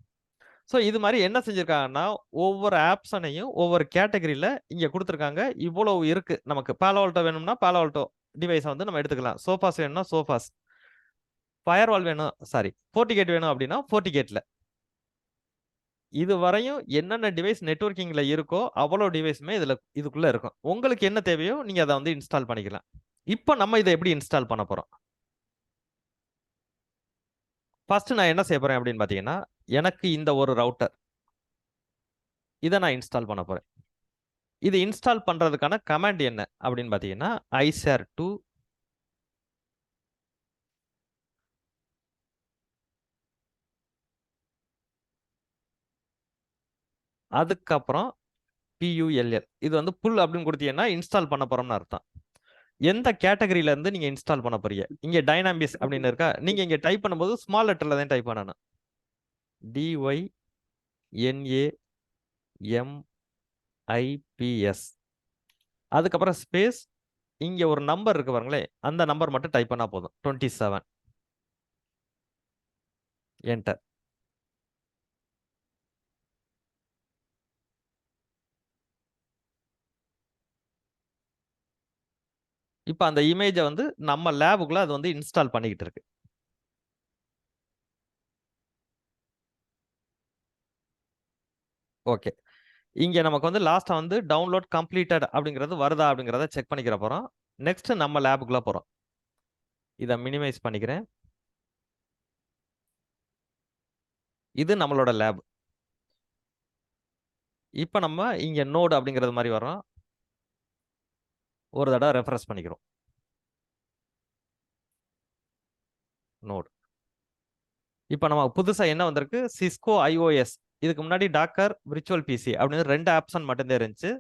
ஸோ இது மாதிரி என்ன செஞ்சிருக்காங்கன்னா, ஒவ்வொரு ஆப்ஷனையும் ஒவ்வொரு கேட்டகரியில இங்க குடுத்துருக்காங்க. இவ்வளவு இருக்கு நமக்கு. பாலோ ஆல்டோ வேணும்னா, பாலோ ஆல்டோ டிவைஸ வந்து நம்ம எடுத்துக்கலாம். சோஃபாஸ் வேணும்னா சோஃபாஸ். ஃபயர்வால் வேணும் FortiGate வேணும் அப்படின்னா FortiGateல. இதுவரையும் என்னென்ன டிவைஸ் நெட்வொர்க்கிங்ல இருக்கோ, அவ்வளோ டிவைஸுமே இதுக்குள்ள இருக்கும். உங்களுக்கு என்ன தேவையோ நீங்க அத வந்து இன்ஸ்டால் பண்ணிக்கலாம். இப்ப நம்ம இத எப்படி இன்ஸ்டால் பண்ண போறோம்? ஃபர்ஸ்ட் நான் என்ன செய்ய போறேன் அப்படின்னு பார்த்தீங்கன்னா, எனக்கு இந்த ஒரு ரவுட்டர். இத நான் இன்ஸ்டால் பண்ண போறேன். இது இன்ஸ்டால் பண்றதுக்கான கமாண்ட் என்ன அப்படின்னு பார்த்தீங்கன்னா, iShare2 அதுக்கப்புறம் PULL. இது வந்து புல் அப்படின்னு கொடுத்தீங்கன்னா, இன்ஸ்டால் பண்ண போறோம்னு அர்த்தம். எந்த கேட்டகரியில இருந்து நீங்க இன்ஸ்டால் பண்ண போறீங்க? இங்க டைனாமிஸ் அப்படின்னு இருக்கா? நீங்க இங்க டைப் பண்ணும்போது ஸ்மால் லெட்டர்ல தான் டைப் பண்ணணும். DYNAMIPS. அதுக்கப்புறம் ஸ்பேஸ் இங்க ஒரு நம்பர் இருக்கு பாருங்களேன். அந்த நம்பர் மட்டும் டைப் பண்ணா போதும். 27. என்டர். இப்ப அந்த இமேஜ வந்து நம்ம லேபுக்குள்ள அது வந்து இன்ஸ்டால் பண்ணிக்கிட்டு இருக்கு. ஓகே. இங்க நமக்கு வந்து லாஸ்ட்டா வந்து டவுன்லோட் கம்ப்ளீட்டட் அப்படிங்கிறது வருதா அப்படிங்கிறத செக் பண்ணிக்கிற போறோம். நெக்ஸ்ட் நம்ம லேபுக்குள்ள போறோம். இத மினிமைஸ் பண்ணிக்கிறேன். இது நம்மளோட லேப். இப்ப நம்ம இங்க நோட் அப்படிங்கிறது மாதிரி வரோம். ஒரு தடவை ரெஃப்ரெஷ் பண்ணிக்கிறோம். நோட். இப்ப நம்ம புதுசா என்ன வந்திருக்கு? Cisco IOS. இதுக்கு முன்னாடி டாக்கர், விர்ச்சுவல் பிசி அப்படின்னு 2 ஆப்ஷன் மட்டும் தான் இருந்துச்சு.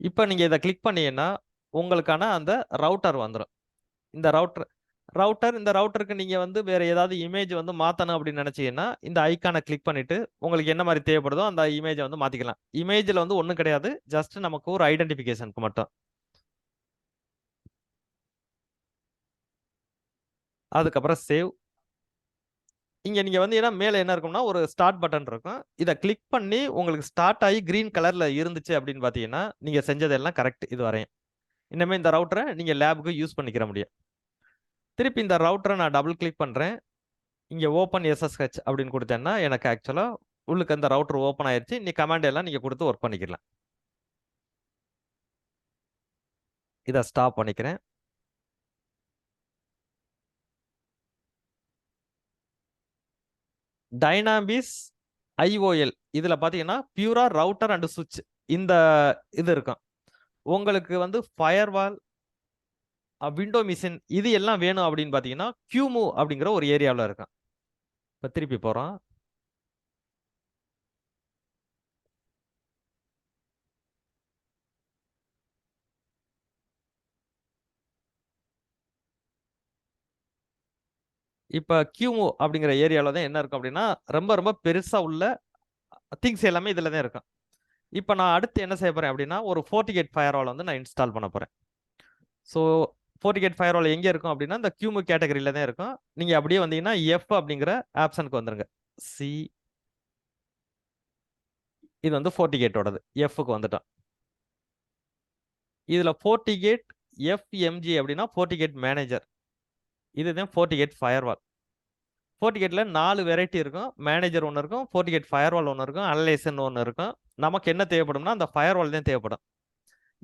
இப்ப நீங்க இத கிளிக் பண்ணீங்கன்னா, உங்களுக்கான அந்த ரவுட்டர் வந்துரும். இந்த இந்த ரவுட்டருக்கு நீங்க வந்து வேற ஏதாவது இமேஜ் வந்து மாத்தணும் அப்படின்னு நினைச்சீங்கன்னா, இந்த ஐகானை கிளிக் பண்ணிட்டு உங்களுக்கு என்ன மாதிரி தேவைப்படுதோ அந்த இமேஜ வந்து மாத்திக்கலாம். இமேஜ்ல வந்து ஒண்ணும் கிடையாது. ஜஸ்ட் நமக்கு ஒரு ஐடென்டிஃபிகேஷனுக்கு மட்டும். அதுக்கப்புறம் சேவ். இங்க நீங்க வந்தீங்கன்னா மேல என்ன இருக்கும்னா ஒரு ஸ்டார்ட் பட்டன் இருக்கும். இத கிளிக் பண்ணி உங்களுக்கு ஸ்டார்ட் ஆகி கிரீன் கலர்ல இருந்துச்சு அப்படின்னு பார்த்தீங்கன்னா, நீங்க செஞ்சதெல்லாம் கரெக்ட் இதுவரையும். இனிமே இந்த ரவுட்டர நீங்க லேப்க்கு யூஸ் பண்ணிக்கிற முடியும். திருப்பி இந்த ரவுட்டர நான் டபுள் கிளிக் பண்றேன். இங்க ஓப்பன் SSH அப்படின்னு குடுத்தேன்னா, எனக்கு ஆக்சுவலா உள்ளுக்கு அந்த ரவுட்டர் ஓப்பன் ஆயிருச்சு. நீ கமாண்ட் எல்லாம் நீங்க குடுத்து ஒர்க் பண்ணிக்கலாம். இத ஸ்டாப் பண்ணிக்கிறேன். டைனாமிஸ் ஐஓஎல் இதில் பார்த்தீங்கன்னா பியூரா ரவுட்டர் அண்ட் சுவிட்ச் இந்த இது இருக்கும். உங்களுக்கு வந்து ஃபயர்வால், விண்டோ மிஷின் இது எல்லாம் வேணும் அப்படின்னு பார்த்தீங்கன்னா QMove அப்படிங்கிற ஒரு ஏரியாவில் இருக்கும். இப்போ திருப்பி போகிறோம். இப்போ QMove அப்படிங்கிற ஏரியாவில் தான் என்ன இருக்கும் அப்படின்னா ரொம்ப ரொம்ப பெருசாக உள்ள திங்ஸ் எல்லாமே இதில் தான் இருக்கும். இப்போ நான் அடுத்து என்ன செய்ய போகிறேன் அப்படின்னா ஒரு FortiGate ஃபயர்வால் வந்து நான் இன்ஸ்டால் பண்ண போகிறேன். ஸோ FortiGate ஃபயர்வால் எங்கே இருக்கும் அப்படின்னா இந்த QMove கேட்டகரியில் தான் இருக்கும். நீங்கள் அப்படியே வந்தீங்கன்னா F அப்படிங்கிற ஆப்ஷனுக்கு வந்துருங்க. இது வந்து FortiGateோடது. Fக்கு வந்துட்டோம். இதில் FortiGate FMG அப்படின்னா FortiGate மேனேஜர். இதுதான் FortiGate ஃபயர்வால். FortiGateல 4 வெரைட்டி இருக்கும். மேனேஜர் ஒன்று இருக்கும், FortiGate ஃபயர்வால் ஒன்று இருக்கும், அனலைசன் ஒன்று இருக்கும். நமக்கு என்ன தேவைப்படும்னா அந்த ஃபயர்வால் தான் தேவைப்படும்.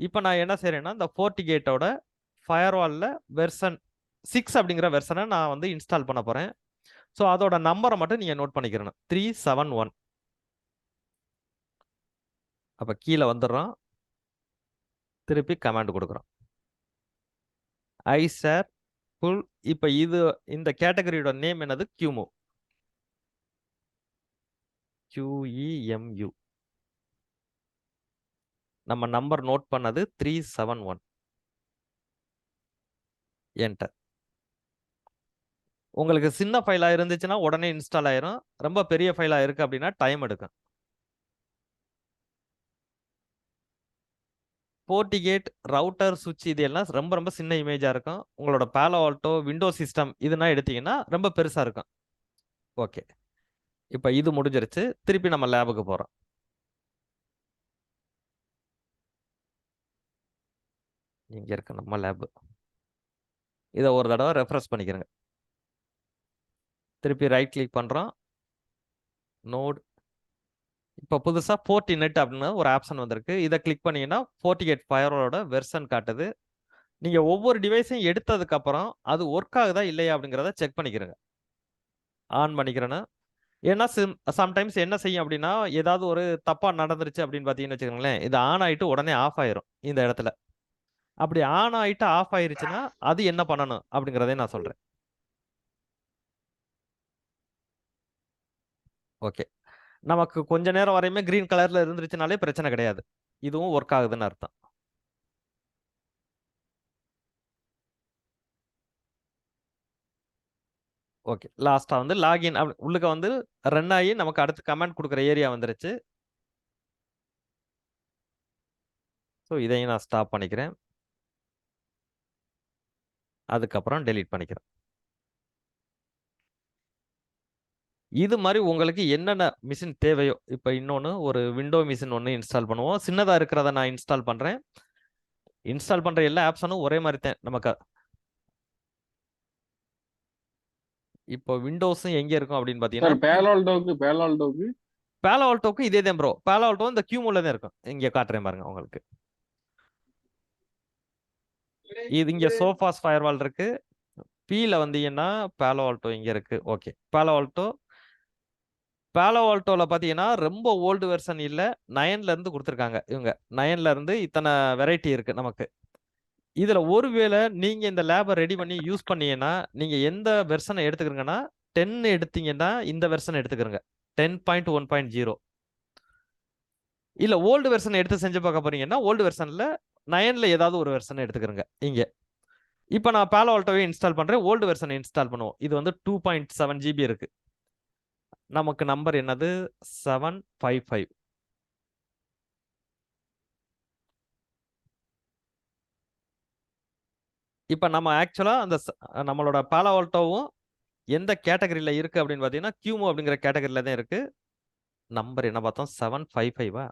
இப்போ நான் என்ன செய்கிறேன்னா இந்த FortiGateோட ஃபயர்வாலில் வெர்சன் 6 அப்படிங்கிற வெர்சனை நான் வந்து இன்ஸ்டால் பண்ண போகிறேன். ஸோ அதோட நம்பரை மட்டும் நீங்கள் நோட் பண்ணிக்கிறணும். 371. அப்போ கீழே வந்துடுறோம். திருப்பி கமாண்ட் கொடுக்குறோம். ஐசர் ஃபுல். இப்போ இது இந்த கேட்டகரியோட நேம் என்னது? QMove. QEMU. நம்ம நம்பர் நோட் பண்ணது 371. என்டர். உங்களுக்கு சின்ன ஃபைலாக இருந்துச்சுன்னா உடனே இன்ஸ்டால் ஆயிரும். ரொம்ப பெரிய ஃபைலாக இருக்குது அப்படின்னா டைம் எடுக்கும். FortiGate ரவுட்டர் சுவிட்ச் இது எல்லாம் ரொம்ப ரொம்ப சின்ன இமேஜாக இருக்கும். உங்களோட Palo Alto விண்டோ சிஸ்டம் இதுனா எடுத்தீங்கன்னா ரொம்ப பெருசாக இருக்கும். ஓகே, இப்போ இது முடிஞ்சிருச்சு. திருப்பி நம்ம லேபுக்கு போகிறோம். இங்கே இருக்கு நம்ம லேபு. இதை ஒரு தடவை ரெஃப்ரெஷ் பண்ணிக்கிறேங்க. திருப்பி ரைட் கிளிக் பண்ணுறோம். நோட். இப்போ புதுசாக FortiNet அப்படின்னு ஒரு ஆப்ஷன் வந்திருக்கு. இதை கிளிக் பண்ணீங்கன்னா FortiGate ஃபயர்வாலோட வெர்சன் காட்டுது. நீங்கள் ஒவ்வொரு டிவைஸையும் எடுத்ததுக்கப்புறம் அது ஒர்க் ஆகுதா இல்லையா அப்படிங்கிறத செக் பண்ணிக்கிறேங்க. ஆன் பண்ணிக்கிறேன்னு. ஏன்னா சம்டைம்ஸ் என்ன செய்யும் அப்படின்னா ஏதாவது ஒரு தப்பாக நடந்துருச்சு அப்படின்னு பார்த்தீங்கன்னு வச்சுக்கோங்களேன், இது ஆன் ஆகிட்டு உடனே ஆஃப் ஆயிரும் இந்த இடத்துல. அப்படி ஆன் ஆகிட்டு ஆஃப் ஆயிருச்சுன்னா அது என்ன பண்ணணும் அப்படிங்கிறதே நான் சொல்கிறேன். ஓகே, நமக்கு கொஞ்ச நேரம் வரையுமே கிரீன் கலரில் இருந்துருச்சுனாலே பிரச்சனை கிடையாது. இதுவும் ஒர்க் ஆகுதுன்னு அர்த்தம். ஓகே, லாஸ்ட்டாக வந்து லாகின் உள்ளுக்க வந்து ரன் ஆகி நமக்கு அடுத்து கமெண்ட் கொடுக்குற ஏரியா வந்துருச்சு. ஸோ இதையும் நான் ஸ்டாப் பண்ணிக்கிறேன். அதுக்கப்புறம் டெலீட் பண்ணிக்கிறேன். இது மாதிரி உங்களுக்கு என்னென்ன மிஷின் தேவையோ, இப்போ இன்னொன்று ஒரு விண்டோ மிஷின் ஒன்று இன்ஸ்டால் பண்ணுவோம். சின்னதாக இருக்கிறத நான் இன்ஸ்டால் பண்ணுறேன். இன்ஸ்டால் பண்ணுற எல்லா ஆப்ஷனும் ஒரே மாதிரி தான் நமக்கு. இப்போ விண்டோஸும் எங்கே இருக்கும் அப்படின்னு பார்த்தீங்கன்னா Palo Altoக்கு இதே தான் ப்ரோ. Palo Alto இந்த QMoveல தான் இருக்கும். இங்கே காட்டுறேன் பாருங்க உங்களுக்கு. இது இங்கே சோஃபாஸ் ஃபயர்வால் இருக்கு. Pல வந்தீங்கன்னா Palo Alto இங்கே இருக்கு. ஓகே, Palo Altoல பார்த்தீங்கன்னா ரொம்ப ஓல்டு வெர்ஷன் இல்லை, 9ல இருந்து கொடுத்துருக்காங்க இவங்க. 9ல இருந்து இத்தனை வெரைட்டி இருக்கு நமக்கு. இதில் ஒருவேளை நீங்கள் இந்த லேபை ரெடி பண்ணி யூஸ் பண்ணீங்கன்னா நீங்கள் எந்த வெர்ஷனை எடுத்துக்கிறீங்கன்னா 10 எடுத்தீங்கன்னா இந்த வெர்ஷன் எடுத்துக்கிறங்க. 10.1.0. இல்லை ஓல்டு வெர்ஷன் எடுத்து செஞ்சு பார்க்க போறீங்கன்னா ஓல்டு வெர்ஷனில் 9ல ஏதாவது ஒரு வெர்ஷன் எடுத்துக்கிறங்க இங்கே. இப்போ நான் Palo Altoவே இன்ஸ்டால் பண்ணுறேன். ஓல்டு வெர்ஷனை இன்ஸ்டால் பண்ணுவோம். இது வந்து 2.7 GB இருக்கு. நமக்கு நம்பர் என்னது? 755. இப்போ நம்ம ஆக்சுவலாக அந்த நம்மளோட Palo Altoவும் எந்த கேட்டகரியில் இருக்குது அப்படின்னு பார்த்தீங்கன்னா QMove அப்படிங்கிற கேட்டகரியில் தான் இருக்குது. நம்பர் என்ன பார்த்தோம்? 755.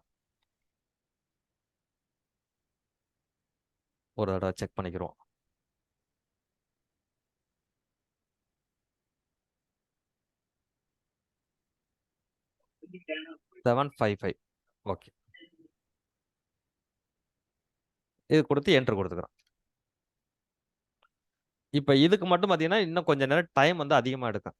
ஒரு தடவை செக் பண்ணிக்கிறோம். 755. ஓகே, இது கொடுத்து என்ட்ரு கொடுத்துக்கிறோம். இப்போ இதுக்கு மட்டும் பார்த்தீங்கன்னா இன்னும் கொஞ்சம் நேரம் டைம் வந்து அதிகமாக எடுக்கும்.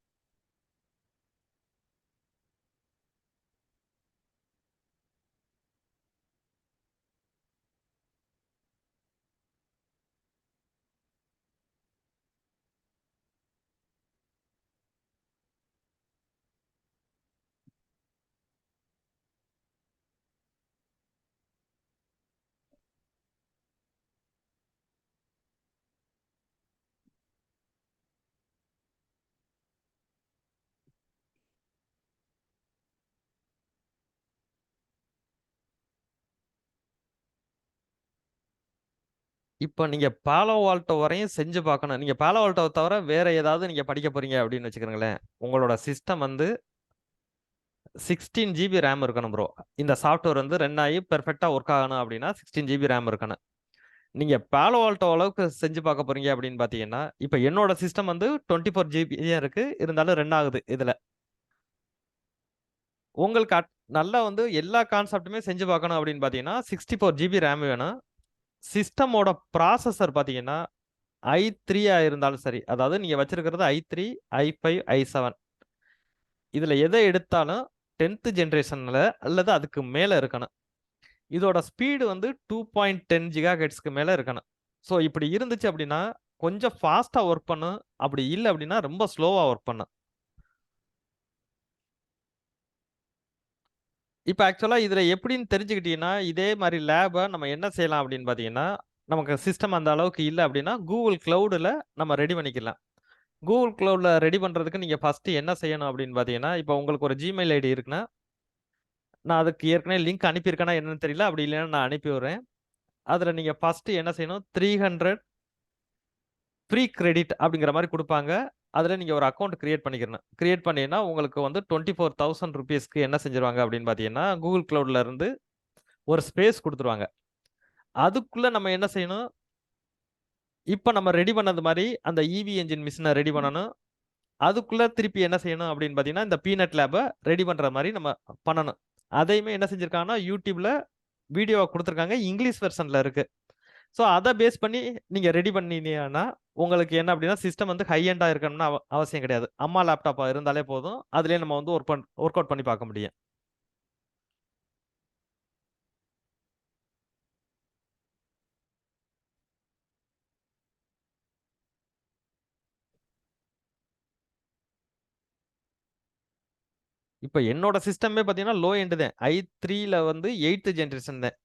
இப்ப நீங்க பாலோ ஆல்டோ வரையும் செஞ்சு பார்க்கணும். நீங்க பாலோ ஆல்டோவ தவிர வேற ஏதாவது நீங்க படிக்க போறீங்க அப்படின்னு வச்சுக்கோங்களேன். உங்களோட சிஸ்டம் வந்து 16 ஜிபி ரேம் இருக்கணும் ப்ரோ. இந்த சாஃப்ட்வேர் வந்து ரன் ஆகி பெர்ஃபெக்ட்டா ஒர்க் ஆகணும் அப்படின்னா 16 ஜிபி ரேம் இருக்கணும். நீங்க பாலோ ஆல்டோ அளவுக்கு செஞ்சு பார்க்க போறீங்க அப்படின்னு பார்த்தீங்கன்னா, இப்ப என்னோட சிஸ்டம் வந்து 24 ஜிபி தான் இருக்கு. இருந்தாலும் ரன் ஆகுது இதுல. உங்களுக்கு நல்லா வந்து எல்லா கான்செப்ட்டுமே செஞ்சு பார்க்கணும் அப்படின்னு பார்த்தீங்கன்னா, 64 ஜிபி ரேம் வேணும். சிஸ்டமோட ப்ராசஸர் பார்த்தீங்கன்னா, i3 இருந்தாலும் சரி. அதாவது நீங்க வச்சிருக்கிறது i3, i5, i7. இதுல எத எடுத்தாலும் 10th ஜெனரேஷன்ல அல்லது அதுக்கு மேல இருக்கணும். இதோட ஸ்பீடு வந்து 2.10 ஜிகாஹெர்ட்ஸ்க்கு மேல இருக்கணும். ஸோ இப்படி இருந்துச்சு அப்படின்னா, கொஞ்சம் ஃபாஸ்ட்டா ஒர்க் பண்ணும். அப்படி இல்ல அப்படின்னா ரொம்ப ஸ்லோவா ஒர்க் பண்ணும். இப்ப ஆக்சுவலா இதுல எப்படின்னு தெரிஞ்சுக்கிட்டீங்கன்னா, இதே மாரி லேப நம்ம என்ன செய்யலாம் அப்படின்னு பார்த்தீங்கன்னா, நமக்கு சிஸ்டம் அந்த அளவுக்கு இல்ல அப்படின்னா, Google Cloudல நம்ம ரெடி பண்ணிக்கலாம். Google Cloudல ரெடி பண்றதுக்கு நீங்க ஃபர்ஸ்ட் என்ன செய்யணும் அப்படின்னு பார்த்தீங்கன்னா, இப்ப உங்களுக்கு ஒரு Gmail ஐடி இருக்குன்னா, நான் அதுக்கு ஏற்கனவே லிங்க் அனுப்பியிருக்கேனா என்னன்னு தெரியல. அப்படி இல்லைன்னா நான் அனுப்பி விடுறேன். அதுல நீங்க ஃபர்ஸ்ட் என்ன செய்யணும், 300 ஃப்ரீ கிரெடிட் அப்படிங்கிற மாரி குடுப்பாங்க. அதுல நீங்க ஒரு அக்கவுண்ட் கிரியேட் பண்ணிக்கிறணும். கிரியேட் பண்ணீங்கன்னா, உங்களுக்கு வந்து ₹24,000க்கு என்ன செஞ்சுருவாங்க அப்படின்னு பார்த்தீங்கன்னா, Google Cloudல இருந்து ஒரு ஸ்பேஸ் குடுத்துருவாங்க. அதுக்குள்ள நம்ம என்ன செய்யணும், இப்ப நம்ம ரெடி பண்ணது மாரி அந்த ஈவி என்ஜின் மிஷின ரெடி பண்ணணும். அதுக்குள்ள திருப்பி என்ன செய்யணும் அப்படின்னு பார்த்தீங்கன்னா, இந்த பீனட் லேப ரெடி பண்ற மாரி நம்ம பண்ணணும். அதையுமே என்ன செஞ்சிருக்காங்கன்னா, YouTubeல வீடியோவா குடுத்துருக்காங்க. இங்கிலீஷ் வெர்ஷன்ல இருக்கு. ஸோ அத பேஸ் பண்ணி நீங்க ரெடி பண்ணீங்கன்னா, உங்களுக்கு என்ன அப்படின்னா, சிஸ்டம் வந்து ஹை எண்டா இருக்கணும்னு அவசியம் கிடையாது. அம்மா லேப்டாப்பா இருந்தாலே போதும். அதிலேயே நம்ம வந்து ஒர்க் அவுட் பண்ணி பார்க்க முடியும். இப்ப என்னோட சிஸ்டமே பார்த்தீங்கன்னா, லோ எண்ட் தான். i3ல வந்து 8த் ஜெனரேஷன் தான்.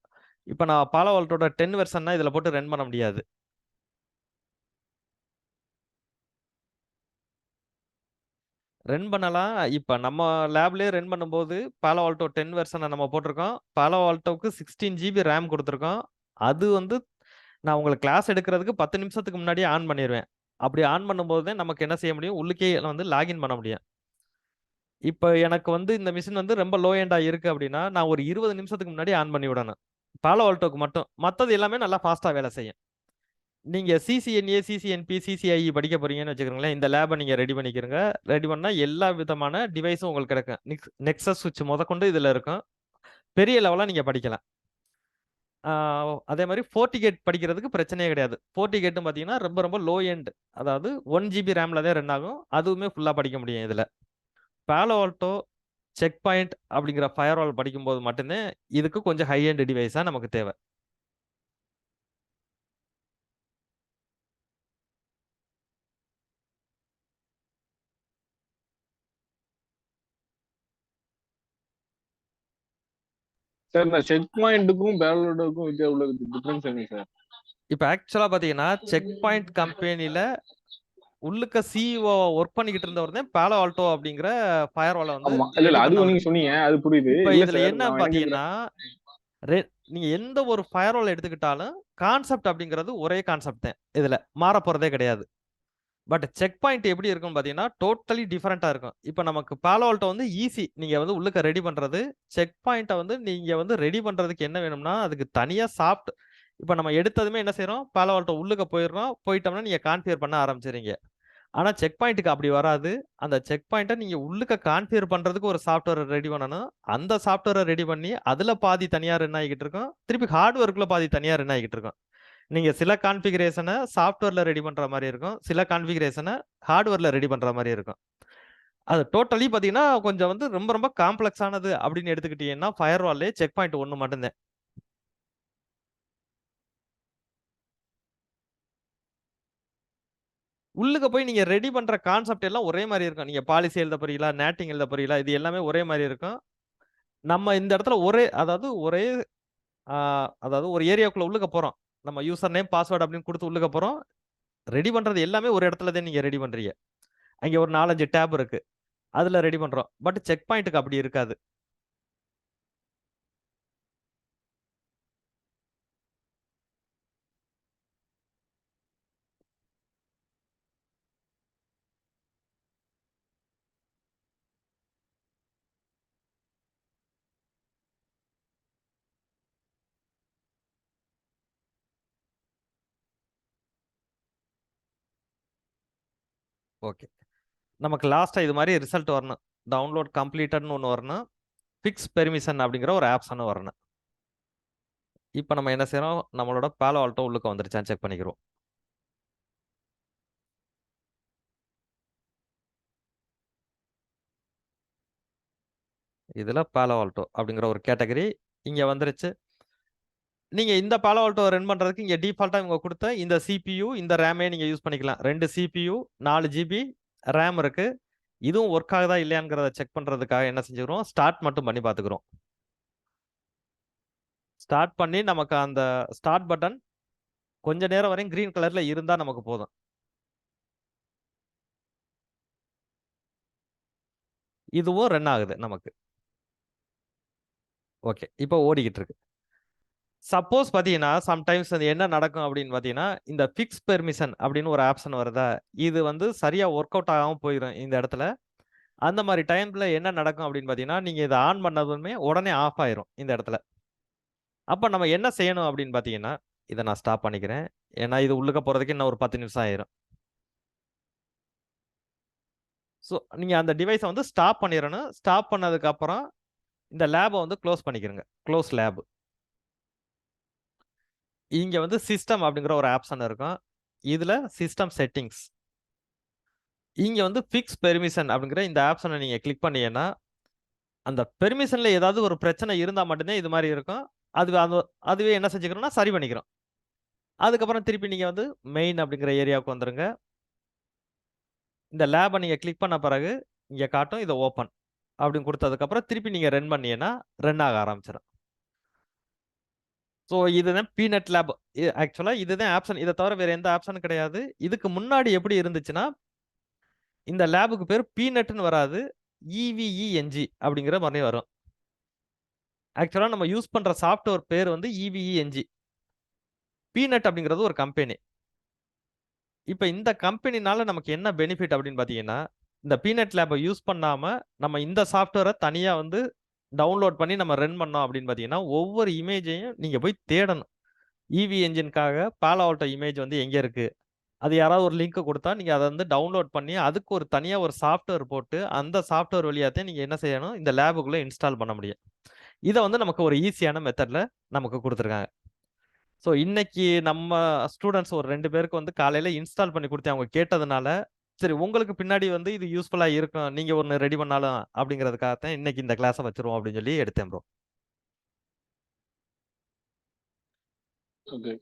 இப்ப நான் பாலோ ஆல்டோட 10 வெர்ஷன்னா இதில போட்டு ரன் பண்ண முடியாது. ரன் பண்ணலாம். இப்ப நம்ம லேப்லயே ரன் பண்ணும்போது, பாலோ ஆல்டோ 10 வெர்ஷன நம்ம போட்டிருக்கோம். பாலோ ஆல்டோவுக்கு 16 ஜிபி ரேம் குடுத்துருக்கோம். அது வந்து நான் உங்களுக்கு கிளாஸ் எடுக்கிறதுக்கு 10 நிமிஷத்துக்கு முன்னாடியே ஆன் பண்ணிருவேன். அப்படி ஆன் பண்ணும்போது தான் நமக்கு என்ன செய்ய முடியும், உள்ளுக்கே வந்து லாகின் பண்ண முடியும். இப்ப எனக்கு வந்து இந்த மிஷின் வந்து ரொம்ப லோ எண்டா இருக்கு அப்படின்னா, நான் ஒரு 20 நிமிஷத்துக்கு முன்னாடி ஆன் பண்ணி விடணும். பாலோ ஆல்டோக்கு மட்டும். மத்தது எல்லாமே நல்லா ஃபாஸ்ட்டா வேலை செய்யும். நீங்க சிசிஎன்ஏ, சிசிஎன்பி, சிசிஐஇ படிக்க போறீங்கன்னு வச்சுக்கோங்களேன். இந்த லேப நீங்க ரெடி பண்ணிக்கிறங்க. ரெடி பண்ணா எல்லா விதமான டிவைஸும் உங்களுக்கு கிடைக்கும். நெக்ஸஸ் சுவிட்ச் மொதற்கொண்டு இதுல இருக்கும். பெரிய லெவலா நீங்க படிக்கலாம். ஆ அதே மாரி FortiGate படிக்கிறதுக்கு பிரச்சனையே கிடையாது. FortiGateம் பார்த்தீங்கன்னா, ரொம்ப ரொம்ப லோ எண்ட். அதாவது 1 ஜிபி ரேம்ல தான் ரன் ஆகும். அதுவுமே ஃபுல்லா படிக்க முடியும் இதுல. Palo Alto, செக் பாயிண்ட் அப்படிங்கிற ஃபயர்வால் படிக்கும்போது மட்டும்தான், இதுக்கு கொஞ்சம் ஹை எண்ட் டிவைஸா நமக்கு தேவ. சார் இந்த செக் பாயிண்ட்டுக்கும் பேலோடுக்கும் உள்ள டிஃபரன்ஸ் என்ன சார்? இப்ப ஆக்சுவலா பார்த்தீங்கன்னா, செக் பாயிண்ட் கம்பெனில உள்ளுக்க சிஇஓ ஒர்க் பண்ணிக்கிட்டு இருந்தவர் தான் Palo Alto அப்படிங்கிற ஃபயர்வால வந்து ஆமா இல்ல ரெடி இல்ல அது பண்ணவரு. நீங்க சொன்னீங்க அது புரியுது. இப்ப இல்ல இதுல சார் என்ன நான் எனக்கு இதுல பார்த்தீங்கன்னா, நீங்க எந்த ஒரு ஃபயர்வால் எடுத்துக்கிட்டாலும், கான்செப்ட் அப்படிங்கிறது ஒரே கான்செப்ட் தான் இதுல. மாறப்போறதே கிடையாது. பட் செக் பாயிண்ட் எப்படி இருக்கும்னு பார்த்தீங்கன்னா, டோட்டலி டிஃபரெண்ட்டா இருக்கும். இப்ப நமக்கு Palo Alto வந்து ஈஸி. நீங்க வந்து உள்ளுக்க ரெடி பண்றது. செக் பாயிண்ட்ட வந்து நீங்க வந்து ரெடி பண்றதுக்கு என்ன வேணும்னா, அதுக்கு தனியா இப்ப நம்ம எடுத்ததுமே என்ன செய்றோம், Palo Alto உள்ளுக்க போயிடுறோம். போயிட்டோம்னா நீங்க கான்ஃபிகர் பண்ண ஆரம்பிச்சுறீங்க. ஆனா செக் பாயிண்ட்க்கு அப்படி வராது. அந்த செக் பாயிண்ட்ட நீங்க உள்ளுக்க கான்ஃபிகர் பண்றதுக்கு ஒரு சாஃப்ட்வேர் ரெடி பண்ணணும். அந்த சாஃப்ட்வேர ரெடி பண்ணி, அதுல பாதி தனியா ரன் ஆகிக்கிட்டு இருக்கும். திருப்பி ஹார்ட்வேர்க்குள்ள பாதி தனியா ரன் ஆகிக்கிட்டு இருக்கும். நீங்க சில கான்ஃபிகரேஷன சாஃப்ட்வேர்ல ரெடி பண்ற மாரி இருக்கும். சில கான்ஃபிகரேஷன ஹார்ட்வேர்ல ரெடி பண்ற மாரி இருக்கும். அது டோட்டலி பார்த்தீங்கன்னா, கொஞ்சம் வந்து ரொம்ப ரொம்ப காம்ப்ளக்ஸானது அப்படின்னு எடுத்துக்கிட்டீங்கன்னா, ஃபயர்வால்லே செக் பாயிண்ட் 1 மட்டும் தான். உள்ளுக்க போய் நீங்க ரெடி பண்ற கான்செப்ட் எல்லாம் ஒரே மாரி இருக்கும். நீங்க பாலிசி எழுத போறீங்களா, நேட்டிங் எழுத போறீங்களா, இது எல்லாமே ஒரே மாரி இருக்கும். நம்ம இந்த இடத்துல ஒரே ஆ அதாவது ஒரு ஏரியாக்குள்ள உள்ளுக்க போறோம். நம்ம யூசர் நேம், பாஸ்வேர்ட் அப்படின்னு குடுத்து உள்ளுக்க போறோம். ரெடி பண்றது எல்லாமே ஒரு இடத்துல தான் நீங்க ரெடி பண்றீங்க. அங்க ஒரு 4, 5 டேப் இருக்கு. அதுல ரெடி பண்றோம். பட் செக் பாயிண்ட்க்கு அப்படி இருக்காது. ஓகே. நமக்கு லாஸ்ட்டா இது மாரி ரிசல்ட் வரணும். டவுன்லோட் கம்ப்ளீட்டட்ன்னு ஒண்ணு வரணும். ஃபிக்ஸ் பெர்மிஷன் அப்படிங்கிற ஒரு ஆப்ஷனும் வரணும். இப்ப நம்ம என்ன செய்றோம்? நம்மளோட பாலோ ஆல்டோ உள்ளுக்க வந்துருச்சான்னு செக் பண்ணிக்கிறோம். இதுல பாலோ ஆல்டோ அப்படிங்கிற ஒரு கேட்டகரி இங்க வந்துருச்சு. நீங்க இந்த பாலோ ஆல்டோ ரன் பண்றதுக்கு இங்க டிஃபால்ட்டா இவங்க குடுத்த இந்த CPU, இந்த ரேமே நீங்க யூஸ் பண்ணிக்கலாம். 2 CPU, 4 GB ரேம் இருக்கு. இதுவும் ஒர்க் ஆகுதா இல்லையாங்கிறத செக் பண்றதுக்காக என்ன செஞ்சுக்கிறோம்? ஸ்டார்ட் மட்டும் பண்ணி பார்த்துக்கிறோம். ஸ்டார்ட் பண்ணி நமக்கு அந்த ஸ்டார்ட் பட்டன் கொஞ்ச நேரம் வரையும் கிரீன் கலர்ல இருந்தா நமக்கு போதும். இதுவும் ரன் ஆகுது நமக்கு. ஓகே. இப்போ ஓடிக்கிட்டு இருக்கு. சப்போஸ் பார்த்தீங்கன்னா, சம்டைம்ஸ் அது என்ன நடக்கும் அப்படின்னு பார்த்தீங்கன்னா, இந்த ஃபிக்ஸ் பெர்மிஷன் அப்படின்னு ஒரு ஆப்ஷன் வருதா, இது வந்து சரியா ஒர்க் அவுட் ஆகாம போயிரும் இந்த இடத்துல. அந்த மாரி டைம்ல என்ன நடக்கும் அப்படின்னு பார்த்தீங்கன்னா, நீங்க இத ஆன் பண்ணதுமே உடனே ஆஃப் ஆயிரும் இந்த இடத்துல. அப்ப நம்ம என்ன செய்யணும் அப்படின்னு பார்த்தீங்கன்னா, இத நான் ஸ்டாப் பண்ணிக்கிறேன். ஏன்னா இது உள்ளுக்க போறதுக்கு இன்னும் ஒரு 10 நிமிஷம் ஆயிரும். ஸோ நீங்க அந்த டிவைஸ வந்து ஸ்டாப் பண்ணிறணும். ஸ்டாப் பண்ணதுக்கு அப்புறம் இந்த லேப வந்து குளோஸ் பண்ணிக்கிறங்க. Close lab. இங்க வந்து சிஸ்டம் அப்படிங்கிற ஒரு ஆப்ஷன் இருக்கும். இதுல சிஸ்டம் செட்டிங்ஸ். இங்க வந்து ஃபிக்ஸ் பெர்மிஷன் அப்படிங்கிற இந்த ஆப்ஷன நீங்க கிளிக் பண்ணீங்கன்னா, அந்த பெர்மிஷன்ல ஏதாவது ஒரு பிரச்சனை இருந்தா மட்டும் தான் இது மாரி இருக்கும். அதுவே என்ன செஞ்சுக்கிறோம்னா சரி பண்ணிக்கிறோம். அதுக்கப்புறம் திருப்பி நீங்க வந்து மெயின் அப்படிங்கிற ஏரியாவுக்கு வந்துருங்க. இந்த லேப நீங்க கிளிக் பண்ண பிறகு இங்க காட்டும். இத ஓப்பன் அப்படின்னு குடுத்ததுக்கப்புறம் திருப்பி நீங்க ரன் பண்ணீங்கன்னா, ரன் ஆக ஆரம்பிச்சுரும். ஸோ இதுதான் பீனட் லேப். ஆக்சுவலா இதுதான் ஆப்ஷன். இத தவிர வேற எந்த ஆப்ஷனும் கிடையாது. இதுக்கு முன்னாடி எப்படி இருந்துச்சுன்னா, இந்த லேபுக்கு பேரு பீனட்ன்னு வராது. EVENG அப்படிங்கிற மாரி வரும். ஆக்சுவலா நம்ம யூஸ் பண்ற சாஃப்ட்வேர் பேர் வந்து EVENG. பீனட் அப்படிங்கிறது ஒரு கம்பெனி. இப்ப இந்த கம்பெனினால நமக்கு என்ன பெனிஃபிட் அப்படின்னு பார்த்தீங்கன்னா, இந்த பீனட் லேப யூஸ் பண்ணாம நம்ம இந்த சாஃப்ட்வேர தனியா வந்து டவுன்லோட் பண்ணி நம்ம ரன் பண்ணோம் அப்படின்னு பார்த்தீங்கன்னா, ஒவ்வொரு இமேஜையும் நீங்க போய் தேடணும். EV என்ஜின்க்காக பாலோ ஆல்டோ இமேஜ் வந்து எங்க இருக்கு? அது யாராவது ஒரு லிங்க் குடுத்தா, நீங்க அத வந்து டவுன்லோட் பண்ணி, அதுக்கு ஒரு தனியா ஒரு சாஃப்ட்வேர் போட்டு, அந்த சாஃப்ட்வேர் வழியா தான் நீங்க என்ன செய்யணும்? இந்த லேபுக்குள்ள இன்ஸ்டால் பண்ண முடியும். இத வந்து நமக்கு ஒரு ஈஸியான மெத்தட்ல நமக்கு குடுத்துருக்காங்க. ஸோ இன்னைக்கு நம்ம ஸ்டூடண்ட்ஸ் ஒரு 2 பேருக்கு வந்து காலையில இன்ஸ்டால் பண்ணி குடுத்தேன். அவங்க கேட்டதுனால, சரி உங்களுக்கு பின்னாடி வந்து இது யூஸ்ஃபுல்லா இருக்கும். நீங்க ஒண்ணு ரெடி பண்ணாலும் அப்படிங்கிறதுக்காக தான் இன்னைக்கு இந்த கிளாஸ வச்சுருவோம் அப்படின்னு சொல்லி எடுத்தேன் ப்ரோ. ஓகே.